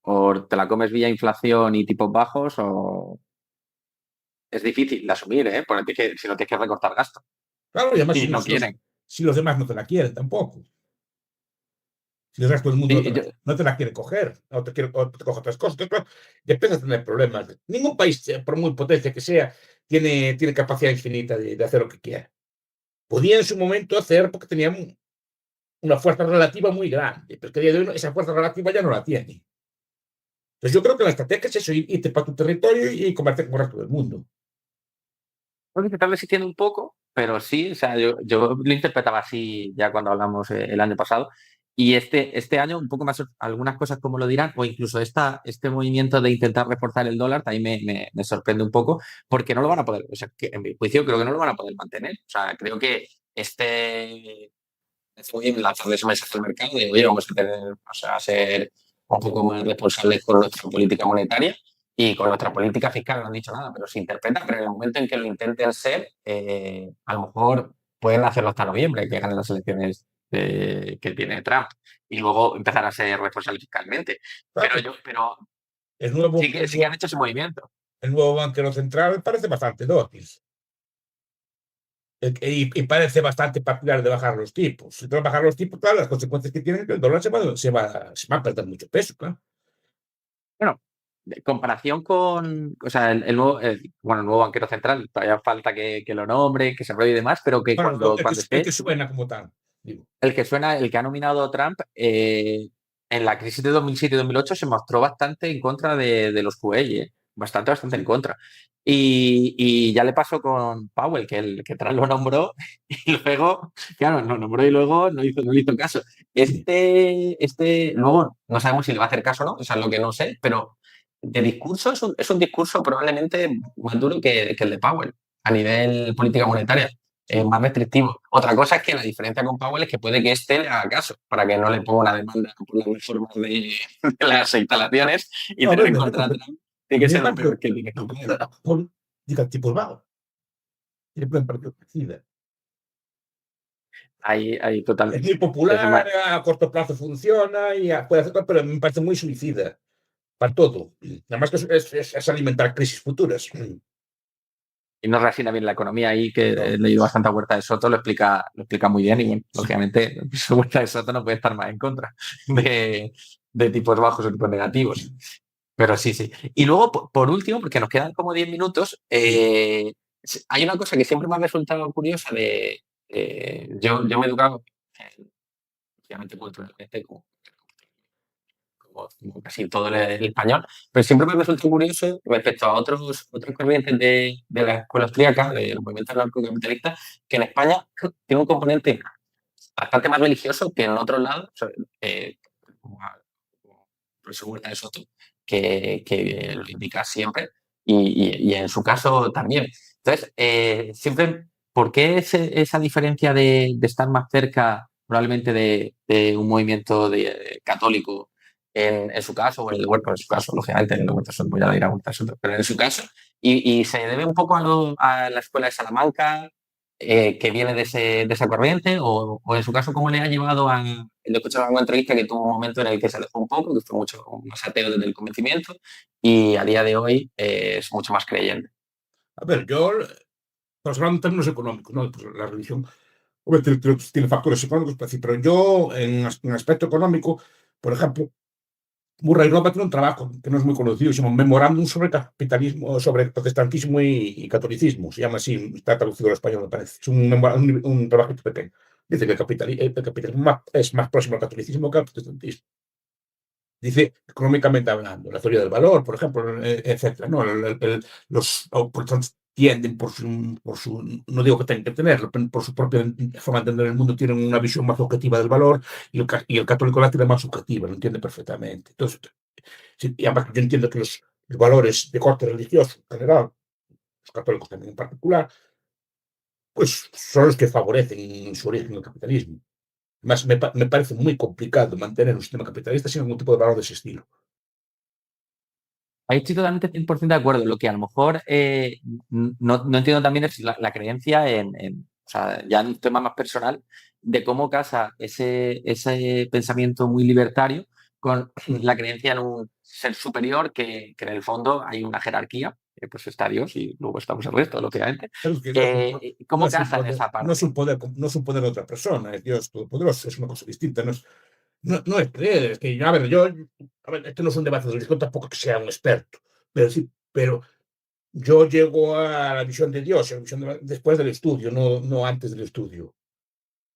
o te la comes vía inflación y tipos bajos, o es difícil de asumir, ¿eh? Porque si no tienes que recortar gastos. Claro, y además Y no quieren. si los demás no te la quieren tampoco. Si el resto del mundo Sí, no te la quiere coger, o te coge otras cosas, entonces, claro, ya empiezas a tener problemas. Ningún país, por muy potencia que sea, tiene capacidad infinita de hacer lo que quiera. Podía en su momento hacer porque tenía una fuerza relativa muy grande, pero que a día de hoy esa fuerza relativa ya no la tiene. Entonces yo creo que la estrategia es eso, irte para tu territorio y comerciar con el resto del mundo. creo que se está resistiendo un poco, pero sí, o sea, yo lo interpretaba así ya cuando hablamos el año pasado. Y este año, un poco más, algunas cosas como lo dirán, o incluso este movimiento de intentar reforzar el dólar también me sorprende un poco, porque no lo van a poder, o sea, que en mi juicio creo que no lo van a poder mantener. O sea, creo que es muy bien lanzar ese mensaje al mercado de, oye, vamos a tener, o sea, a ser un poco más responsables con nuestra política monetaria y con nuestra política fiscal. No han dicho nada, pero se interpreta, pero en el momento en que lo intenten ser, a lo mejor pueden hacerlo hasta noviembre, que ganen las elecciones que tiene Trump, y luego empezar a ser responsables fiscalmente. Claro, Pero el nuevo, sí que han hecho ese movimiento. el nuevo banquero central parece bastante dócil. Y parece bastante partidario de bajar los tipos. Si te bajar los tipos, claro, las consecuencias que tienen es que el dólar se va a perder mucho peso, claro. Bueno, de comparación con, o sea, el nuevo banquero central, todavía falta que lo nombre, que se enrolle y demás, pero que Bueno, el que, cuando el esté, que suena como tal, digo. el que ha nominado Trump, en la crisis de 2007 y 2008 se mostró bastante en contra de los QE, bastante en Sí. contra. Y ya le pasó con Powell, que Trump lo nombró y luego, claro, lo nombró y luego no le hizo caso. Luego no sabemos si le va a hacer caso o no, eso es lo que no sé, pero de discurso es un discurso probablemente más duro que el de Powell a nivel política monetaria, más restrictivo. Otra cosa es que la diferencia con Powell es que puede que este le haga caso para que no le ponga una demanda por las reformas de las instalaciones y No, tener a en me contra a Trump. Tiene que me ser lo parece, peor que tiene que hacer. diga, tipo vago, tiene buen partido ofrecida. Ahí Es totalmente. muy Es popular, más, a corto plazo funciona y puede hacer cosas, pero me parece muy suicida para todo. Además que es alimentar crisis futuras. y no reafina bien la economía ahí, que he No, leído bastante a Huerta de Soto, lo explica muy bien y bueno, lógicamente Huerta de Soto no puede estar más en contra de tipos bajos o tipos negativos. Pero sí, sí. Y luego, por último, porque nos quedan como 10 minutos, hay una cosa que siempre me ha resultado curiosa yo me he educado obviamente culturalmente, como casi todo el español, pero siempre me resulta curioso respecto a otras corrientes de la escuela austríaca, de los movimientos anarcocapitalistas, que en España tiene un componente bastante más religioso que en otros lados, como como el profesor Huerta de Soto, que lo indica siempre, y en su caso también. Entonces, siempre, ¿por qué esa diferencia de estar más cerca probablemente de un movimiento católico en su caso, o en el de Huerta en su caso, lógicamente, en el de Huerta de Soto, voy a ir a Huerta de Soto, pero en su caso, y se debe un poco a la escuela de Salamanca, que viene de esa corriente, o en su caso, cómo le ha llevado a. Lo escuchaba en una entrevista que tuvo un momento en el que se alejó un poco, que fue mucho más ateo desde el convencimiento, y a día de hoy es mucho más creyente. A ver, yo, estamos hablando en términos económicos, ¿no? Pues la religión, obviamente, tiene factores económicos, pero yo, en aspecto económico, por ejemplo, Murray Rothbard tiene un trabajo que no es muy conocido, se llama Memorándum sobre capitalismo, sobre protestantismo y catolicismo. Se llama así, está traducido al español, me parece. Es un trabajito pequeño. Dice que el capitalismo es más próximo al catolicismo que al protestantismo. Dice, económicamente hablando, la teoría del valor, por ejemplo, etcétera. ¿No? Los protestantes tienden no digo que tengan que tenerlo, pero por su propia forma de entender el mundo, tienen una visión más objetiva del valor, y el católico la tiene más subjetiva, lo entiende perfectamente. Entonces, sí, y además yo entiendo que los valores de corte religioso en general, los católicos también en particular, pues son los que favorecen su origen el capitalismo. Además, me parece muy complicado mantener un sistema capitalista sin algún tipo de valor de ese estilo. Ahí estoy totalmente 100% de acuerdo. Lo que a lo mejor no entiendo también es la creencia o sea, ya en un tema más personal, de cómo casa ese pensamiento muy libertario con la creencia en un ser superior que en el fondo hay una jerarquía, pues está Dios y luego estamos el resto, lógicamente. Es que no ¿Cómo es un casa en poder, esa no es parte? un poder, no es un poder de otra persona, es Dios todopoderoso, es una cosa distinta. No es creer, es que, a ver, esto no es un debate de religión, tampoco que sea un experto, pero sí, pero yo llego a la visión de Dios, a la visión después del estudio, no antes del estudio.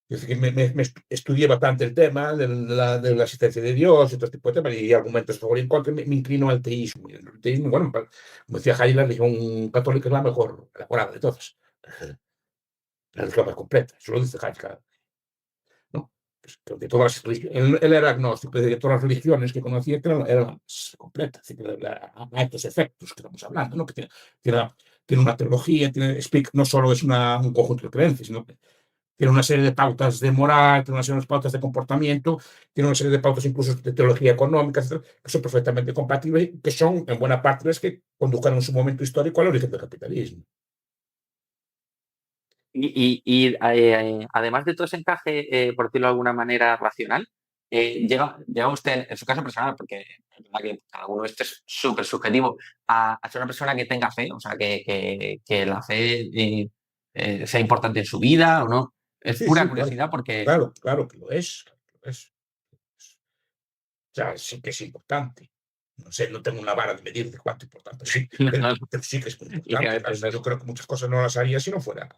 Es decir, que me estudié bastante el tema de la existencia de Dios y todo este tipo de temas, y argumentos a favor y en contra, me inclino al teísmo. Y el teísmo, bueno, como decía Hayek, la religión católica es la mejor elaborada de todas, la religión más completa, eso lo dice Hayek, ¿no? Pues, que de todas las religiones, él era agnóstico, de todas las religiones que conocía, que era la más completa, es decir, a estos efectos que estamos hablando, ¿no? Que tiene, tiene una teología, no solo es un conjunto de creencias, sino que tiene una serie de pautas de moral, tiene una serie de pautas de comportamiento, tiene una serie de pautas incluso de teología económica, etcétera, que son perfectamente compatibles y que son en buena parte las que condujeron en su momento histórico al origen del capitalismo. Además de todo ese encaje, por decirlo de alguna manera, racional, llega usted, en su caso personal, porque es verdad que cada uno esto es súper subjetivo, a ser una persona que tenga fe, o sea, que la fe sea importante en su vida o no. Es Sí, pura sí, claro, curiosidad porque claro que lo es. Claro que lo es. O sea, sí que es importante. No sé, no tengo una vara de medir de cuánto importante, sí, no, pero sí que es muy importante. lógicamente Claro, no yo es. creo que muchas cosas no las haría si no fuera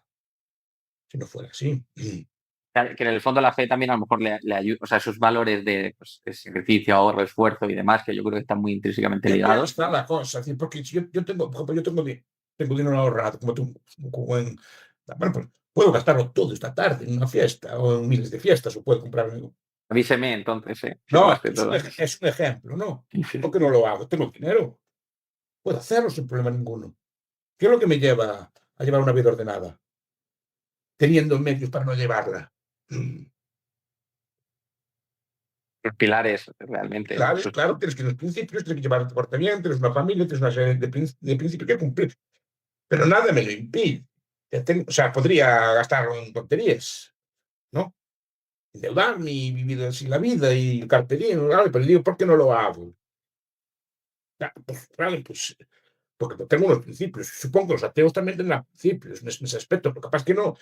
así. Que en el fondo la fe también a lo mejor le ayuda, o sea, esos valores de, pues, de sacrificio, ahorro, esfuerzo y demás, que yo creo que están muy intrínsecamente Y ahí ligados. está la cosa, es decir, porque si yo tengo, por ejemplo, tengo dinero ahorrado, como tú, bueno, pues puedo gastarlo todo esta tarde en una fiesta o en miles de fiestas, o puedo comprarme. Avíseme entonces, si lo No, gaste todo. es un ejemplo, ¿no? Sí, sí, ¿Por qué no lo hago? Tengo dinero, puedo hacerlo sin problema ninguno. ¿Qué es lo que me lleva a llevar una vida ordenada? Teniendo medios para no llevarla. los pilares realmente, ¿no? Claro, claro, tienes que ir los principios, tienes que llevar tu porte bien, tienes una familia, tienes una serie de principios que cumplir, pero nada me lo impide. O sea, podría gastarlo en tonterías, ¿no? Endeudarme y vivir así la vida y carpe diem, ¿vale? Pero digo, ¿por qué no lo hago? Pues, vale, pues porque tengo unos principios. Supongo que los ateos también tendrán principios en ese aspecto, pero capaz que no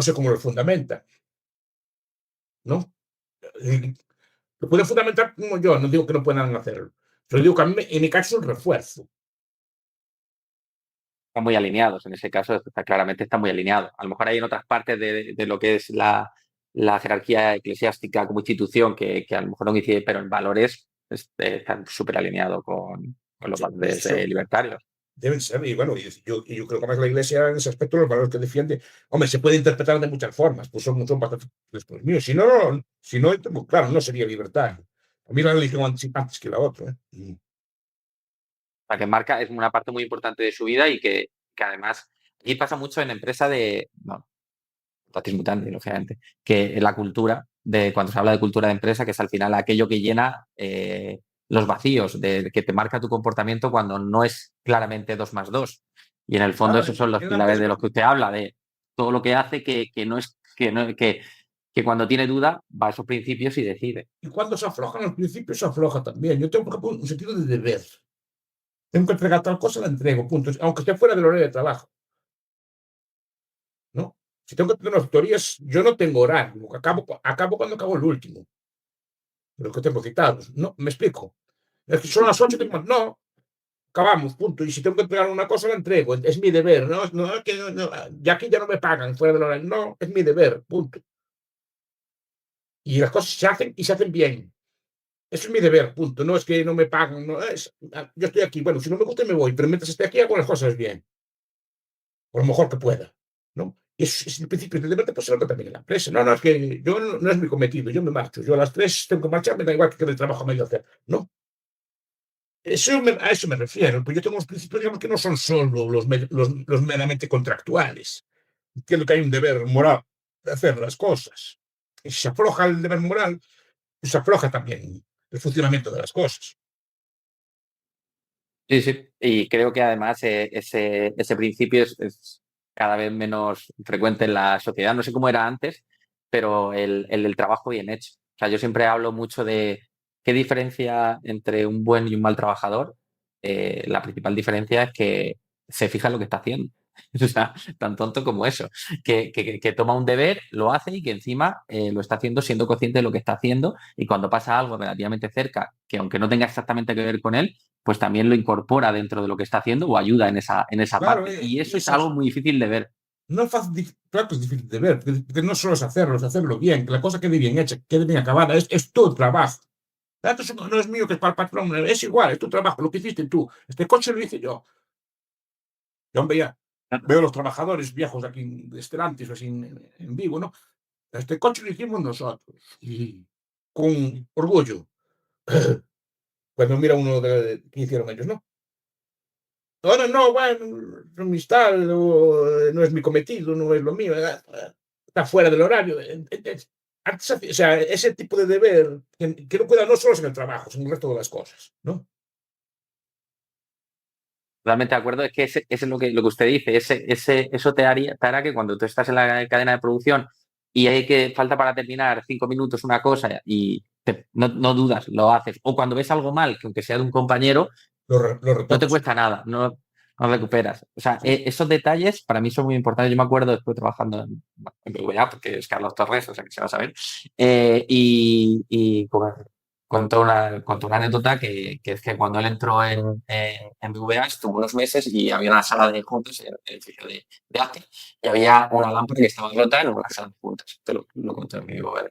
sé cómo los fundamentan, ¿no? Lo pueden fundamentar como yo, no digo que no puedan hacerlo. Pero digo que en mi caso es un refuerzo. Están muy alineados, en ese caso claramente está muy alineado. A lo mejor hay en otras partes de lo que es la jerarquía eclesiástica como institución, que a lo mejor no coincide, pero en valores están súper alineados con los valores Eso libertarios. deben ser, y bueno, yo creo que más la Iglesia en ese aspecto, los valores que defiende, hombre, se puede interpretar de muchas formas, pues son bastante los míos. Si no, claro, no sería libertario. A mí la religión antes que la otra. La que marca es una parte muy importante de su vida y que además aquí pasa mucho en empresa de, no, mutatis mutandis, lógicamente, que en la cultura, cuando se habla de cultura de empresa, que es al final aquello que llena los vacíos, que te marca tu comportamiento cuando no es claramente 2 más 2. Y en el fondo Claro, esos son los en la pilares empresa, de los que usted habla, de todo lo que hace que no es, que cuando tiene duda va a esos principios y decide. y cuando se aflojan los principios, se afloja también. Yo tengo, por ejemplo, un sentido de deber. Tengo que entregar tal cosa, la entrego, punto. Aunque esté fuera del horario de trabajo, ¿no? Si tengo que tener unas tutorías, yo no tengo horario, acabo cuando acabo el último, los que tengo citados. No, me explico. Es que son las 8, no, acabamos, punto. Y si tengo que entregar una cosa, la entrego. Es mi deber, ¿no? No, que ya aquí ya no me pagan fuera del horario. No, es mi deber, punto. Y las cosas se hacen y se hacen bien. Eso es mi deber, punto. No es que no me pagan, no es. Yo estoy aquí, bueno, si no me gusta me voy, pero mientras esté aquí hago las cosas bien, por lo mejor que pueda, ¿no? Y eso es el principio del deber de personal también en la empresa. No, es que yo no es mi cometido, yo me marcho. Yo a las 3 tengo que marchar, me da igual que quede el trabajo a medio hacer. No, a eso me refiero, pues yo tengo unos principios, digamos, que no son solo los meramente contractuales. Entiendo que hay un deber moral de hacer las cosas. Y si se afloja el deber moral, pues se afloja también el funcionamiento de las cosas. Sí, sí. Y creo que además ese principio es cada vez menos frecuente en la sociedad. No sé cómo era antes, pero el del trabajo bien hecho. O sea, yo siempre hablo mucho de qué diferencia entre un buen y un mal trabajador. La principal diferencia es que se fija en lo que está haciendo. O sea, tan tonto como eso. Que toma un deber, lo hace y que encima lo está haciendo siendo consciente de lo que está haciendo. Y cuando pasa algo relativamente cerca, que aunque no tenga exactamente que ver con él, pues también lo incorpora dentro de lo que está haciendo o ayuda en esa Claro, parte. Y eso es algo esas, muy difícil de ver. no es fácil, claro que es difícil de ver, porque no solo es hacerlo bien, que la cosa quede bien hecha, quede bien acabada, es tu trabajo. Eso no es mío, que es para el patrón, es igual, es tu trabajo, lo que hiciste tú. Este coche lo hice yo. Yo veo los trabajadores viejos aquí de Stellantis, así en vivo, ¿no? Este coche lo hicimos nosotros. Y con orgullo. Cuando mira uno que hicieron ellos, ¿no? Ahora no, bueno, amistad, no es mi cometido, no es lo mío, está fuera del horario. Antes, o sea, ese tipo de deber que no cuida no solo en el trabajo, sino en el resto de las cosas, ¿no? Totalmente de acuerdo, es que ese es lo que usted dice, eso te hará que cuando tú estás en la cadena de producción y hay que falta para terminar 5 minutos una cosa y no dudas, lo haces. O cuando ves algo mal, que aunque sea de un compañero, Lo no te retoques. cuesta nada, no recuperas. O sea, Sí. esos detalles para mí son muy importantes. Yo me acuerdo después trabajando en BVA, porque es Carlos Torres, o sea que se va a saber, y contó una anécdota que es que cuando él entró en BVA estuvo unos meses y había una sala de juntas en el edificio de arte y había una lámpara que estaba rota en una sala de juntas. Te lo contó en mi BVA.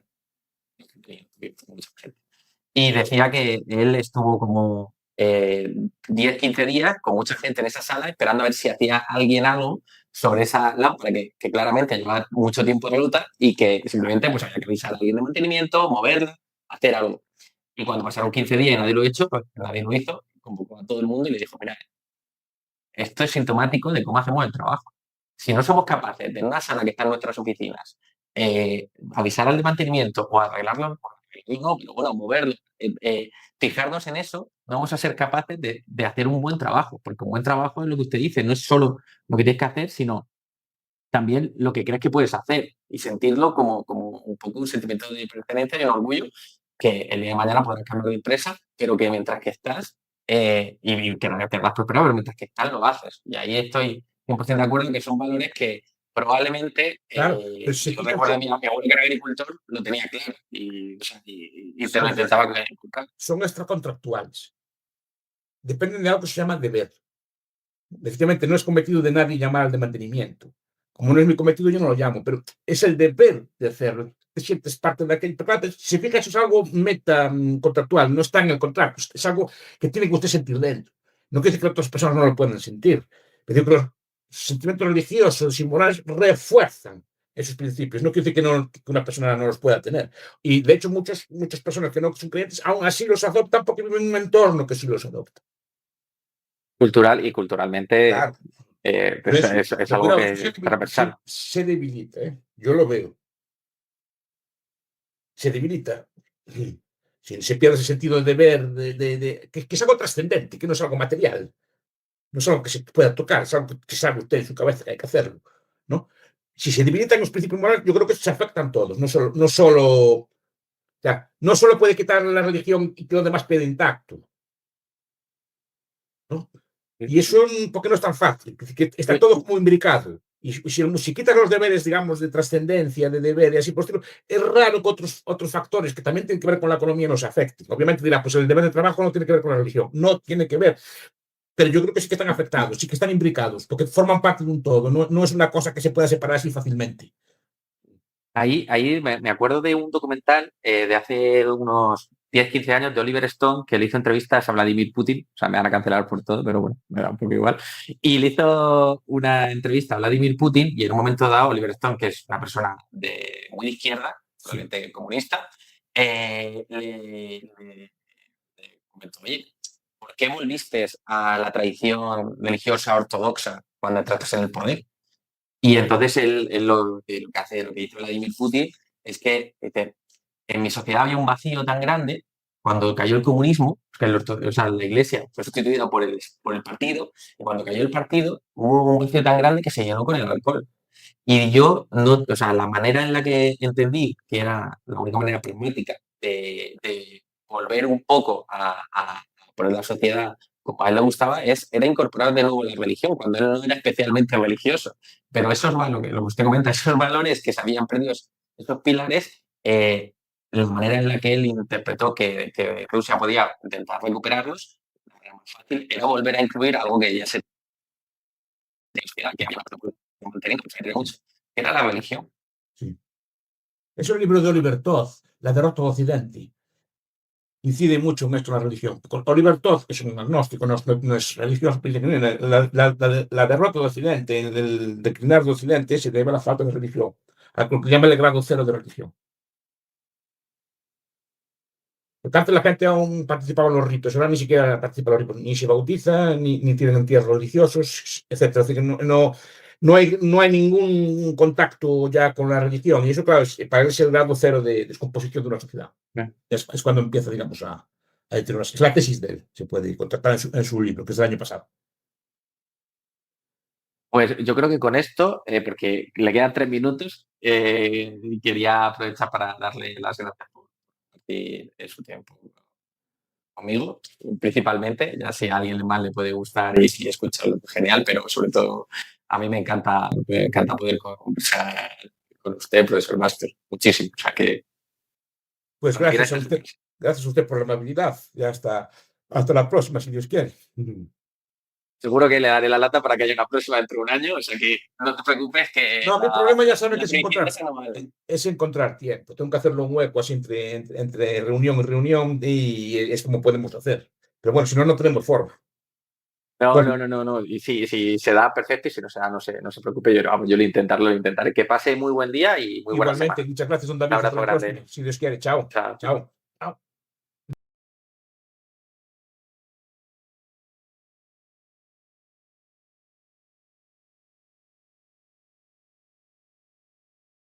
Y decía que él estuvo como 10, 15 días con mucha gente en esa sala esperando a ver si hacía alguien algo sobre esa lámpara que claramente llevaba mucho tiempo rota y que simplemente pues, había que avisar a alguien de mantenimiento, moverla, hacer algo. Y cuando pasaron 15 días y nadie lo hizo, pues nadie lo hizo, convocó a todo el mundo y le dijo, mira, esto es sintomático de cómo hacemos el trabajo. Si no somos capaces de en una sala que está en nuestras oficinas, avisar al de mantenimiento o arreglarlo, no, pero bueno, moverlo, fijarnos en eso, no vamos a ser capaces de hacer un buen trabajo, porque un buen trabajo es lo que usted dice, no es solo lo que tienes que hacer, sino también lo que crees que puedes hacer y sentirlo como un poco un sentimiento de pertenencia y un orgullo que el día de mañana podrás cambiar de empresa, pero que mientras que estás, y que no te vas prosperado, pero mientras que estás lo haces. Y ahí estoy 100% de acuerdo en que son valores que probablemente, Claro, pero si se yo quitan, recuerdo a mi abuelo que era agricultor, lo tenía claro y, o sea, y te lo son, intentaba inculcar. son extracontractuales. Dependen de algo que se llama deber. Efectivamente, no es cometido de nadie llamar al de mantenimiento. como no es mi cometido, yo no lo llamo, pero es el deber de hacerlo. Te sientes parte de aquello. Pero claro, si se fija, eso es algo meta contractual, no está en el contrato, es algo que tiene que usted sentir dentro. No quiere decir que otras personas no lo pueden sentir, pero digo que los sentimientos religiosos y morales refuerzan esos principios. No quiere decir que una persona no los pueda tener. Y de hecho, muchas personas que no son creyentes aún así los adoptan porque viven en un entorno que sí los adopta. Cultural y culturalmente Claro. Eso, es pero algo cuidado, que para pensar. se debilita, ¿eh? Yo lo veo. Se debilita. Se pierde ese sentido de deber, que es algo trascendente, que no es algo material. No es algo que se pueda tocar, es algo que sabe usted en su cabeza que hay que hacerlo, ¿no? Si se debilitan los principios morales, yo creo que se afectan todos, o sea, no solo puede quitar la religión y que lo demás quede intacto, ¿no? Y eso, ¿por qué no es tan fácil? Que está todo como imbricado. Y si quitas los deberes, digamos, de trascendencia, de deber y así por estilo, es raro que otros factores que también tienen que ver con la economía nos afecten. Obviamente dirá, pues el deber de trabajo no tiene que ver con la religión. No tiene que ver. Pero yo creo que sí que están afectados, sí que están imbricados, porque forman parte de un todo. No es una cosa que se pueda separar así fácilmente. Ahí me acuerdo de un documental de hace unos 10, 15 años de Oliver Stone que le hizo entrevistas a Vladimir Putin. O sea, me van a cancelar por todo, pero bueno, me da un poco igual. Y le hizo una entrevista a Vladimir Putin y en un momento dado Oliver Stone, que es una persona muy de izquierda, probablemente comunista, le comentó, oye, ¿por qué volviste a la tradición religiosa ortodoxa cuando entraste en el poder? Y entonces lo que hace, lo que dice Vladimir Putin es que en mi sociedad había un vacío tan grande cuando cayó el comunismo, que o sea, la iglesia fue sustituida por el partido, y cuando cayó el partido hubo un vacío tan grande que se llenó con el alcohol. Y yo, no, o sea, la manera en la que entendí que era la única manera pragmática de volver un poco a poner la sociedad como a él le gustaba, era incorporar de nuevo la religión, cuando él no era especialmente religioso. Pero esos valores, lo que usted comenta, esos valores que se habían perdido, esos pilares, la manera en la que él interpretó que Rusia podía intentar recuperarlos, la manera más fácil era volver a incluir algo que ya se que había mantenido, que era la religión. Sí. Es un libro de Oliver Todd, La derrota de Occidente. Incide mucho en esto la religión. Oliver Todd es un agnóstico, no es religioso. La derrota de Occidente, el declinar de Occidente, se debe a la falta de religión, a lo que llama el grado cero de religión. Por tanto, la gente aún participaba en los ritos, ahora ni siquiera participa en los ritos, ni se bautiza, ni tienen entierros religiosos, etc. Así que no hay ningún contacto ya con la religión. Y eso, claro, para él es el grado cero de descomposición de una sociedad. Es cuando empieza, digamos, a deteriorarse. Es la tesis de él, se puede contactar en su libro, que es del año pasado. Pues yo creo que con esto, porque le quedan 3 minutos, quería aprovechar para darle las gracias por compartir su tiempo conmigo, principalmente, ya si a alguien más le puede gustar y si escucharlo, pues genial, pero sobre todo a mí me encanta poder conversar con usted, profesor Máster, muchísimo. O sea que Pues gracias a usted por la amabilidad y hasta la próxima, si Dios quiere. Seguro que le daré la lata para que haya una próxima dentro de un año, o sea que no te preocupes que no, mi problema ya sabe que es encontrar tiempo. Tengo que hacerlo un hueco así entre reunión y reunión y es como podemos hacer. Pero bueno, si no, no tenemos forma. Bueno, No. Y si se da, perfecto, y si no se da, no se preocupe. Yo lo intentaré. Que pase muy buen día y muy buena semana. igualmente, muchas gracias, don Un David. abrazo Hasta la grande. próxima, si Dios quiere. Chao. Chao. Chao.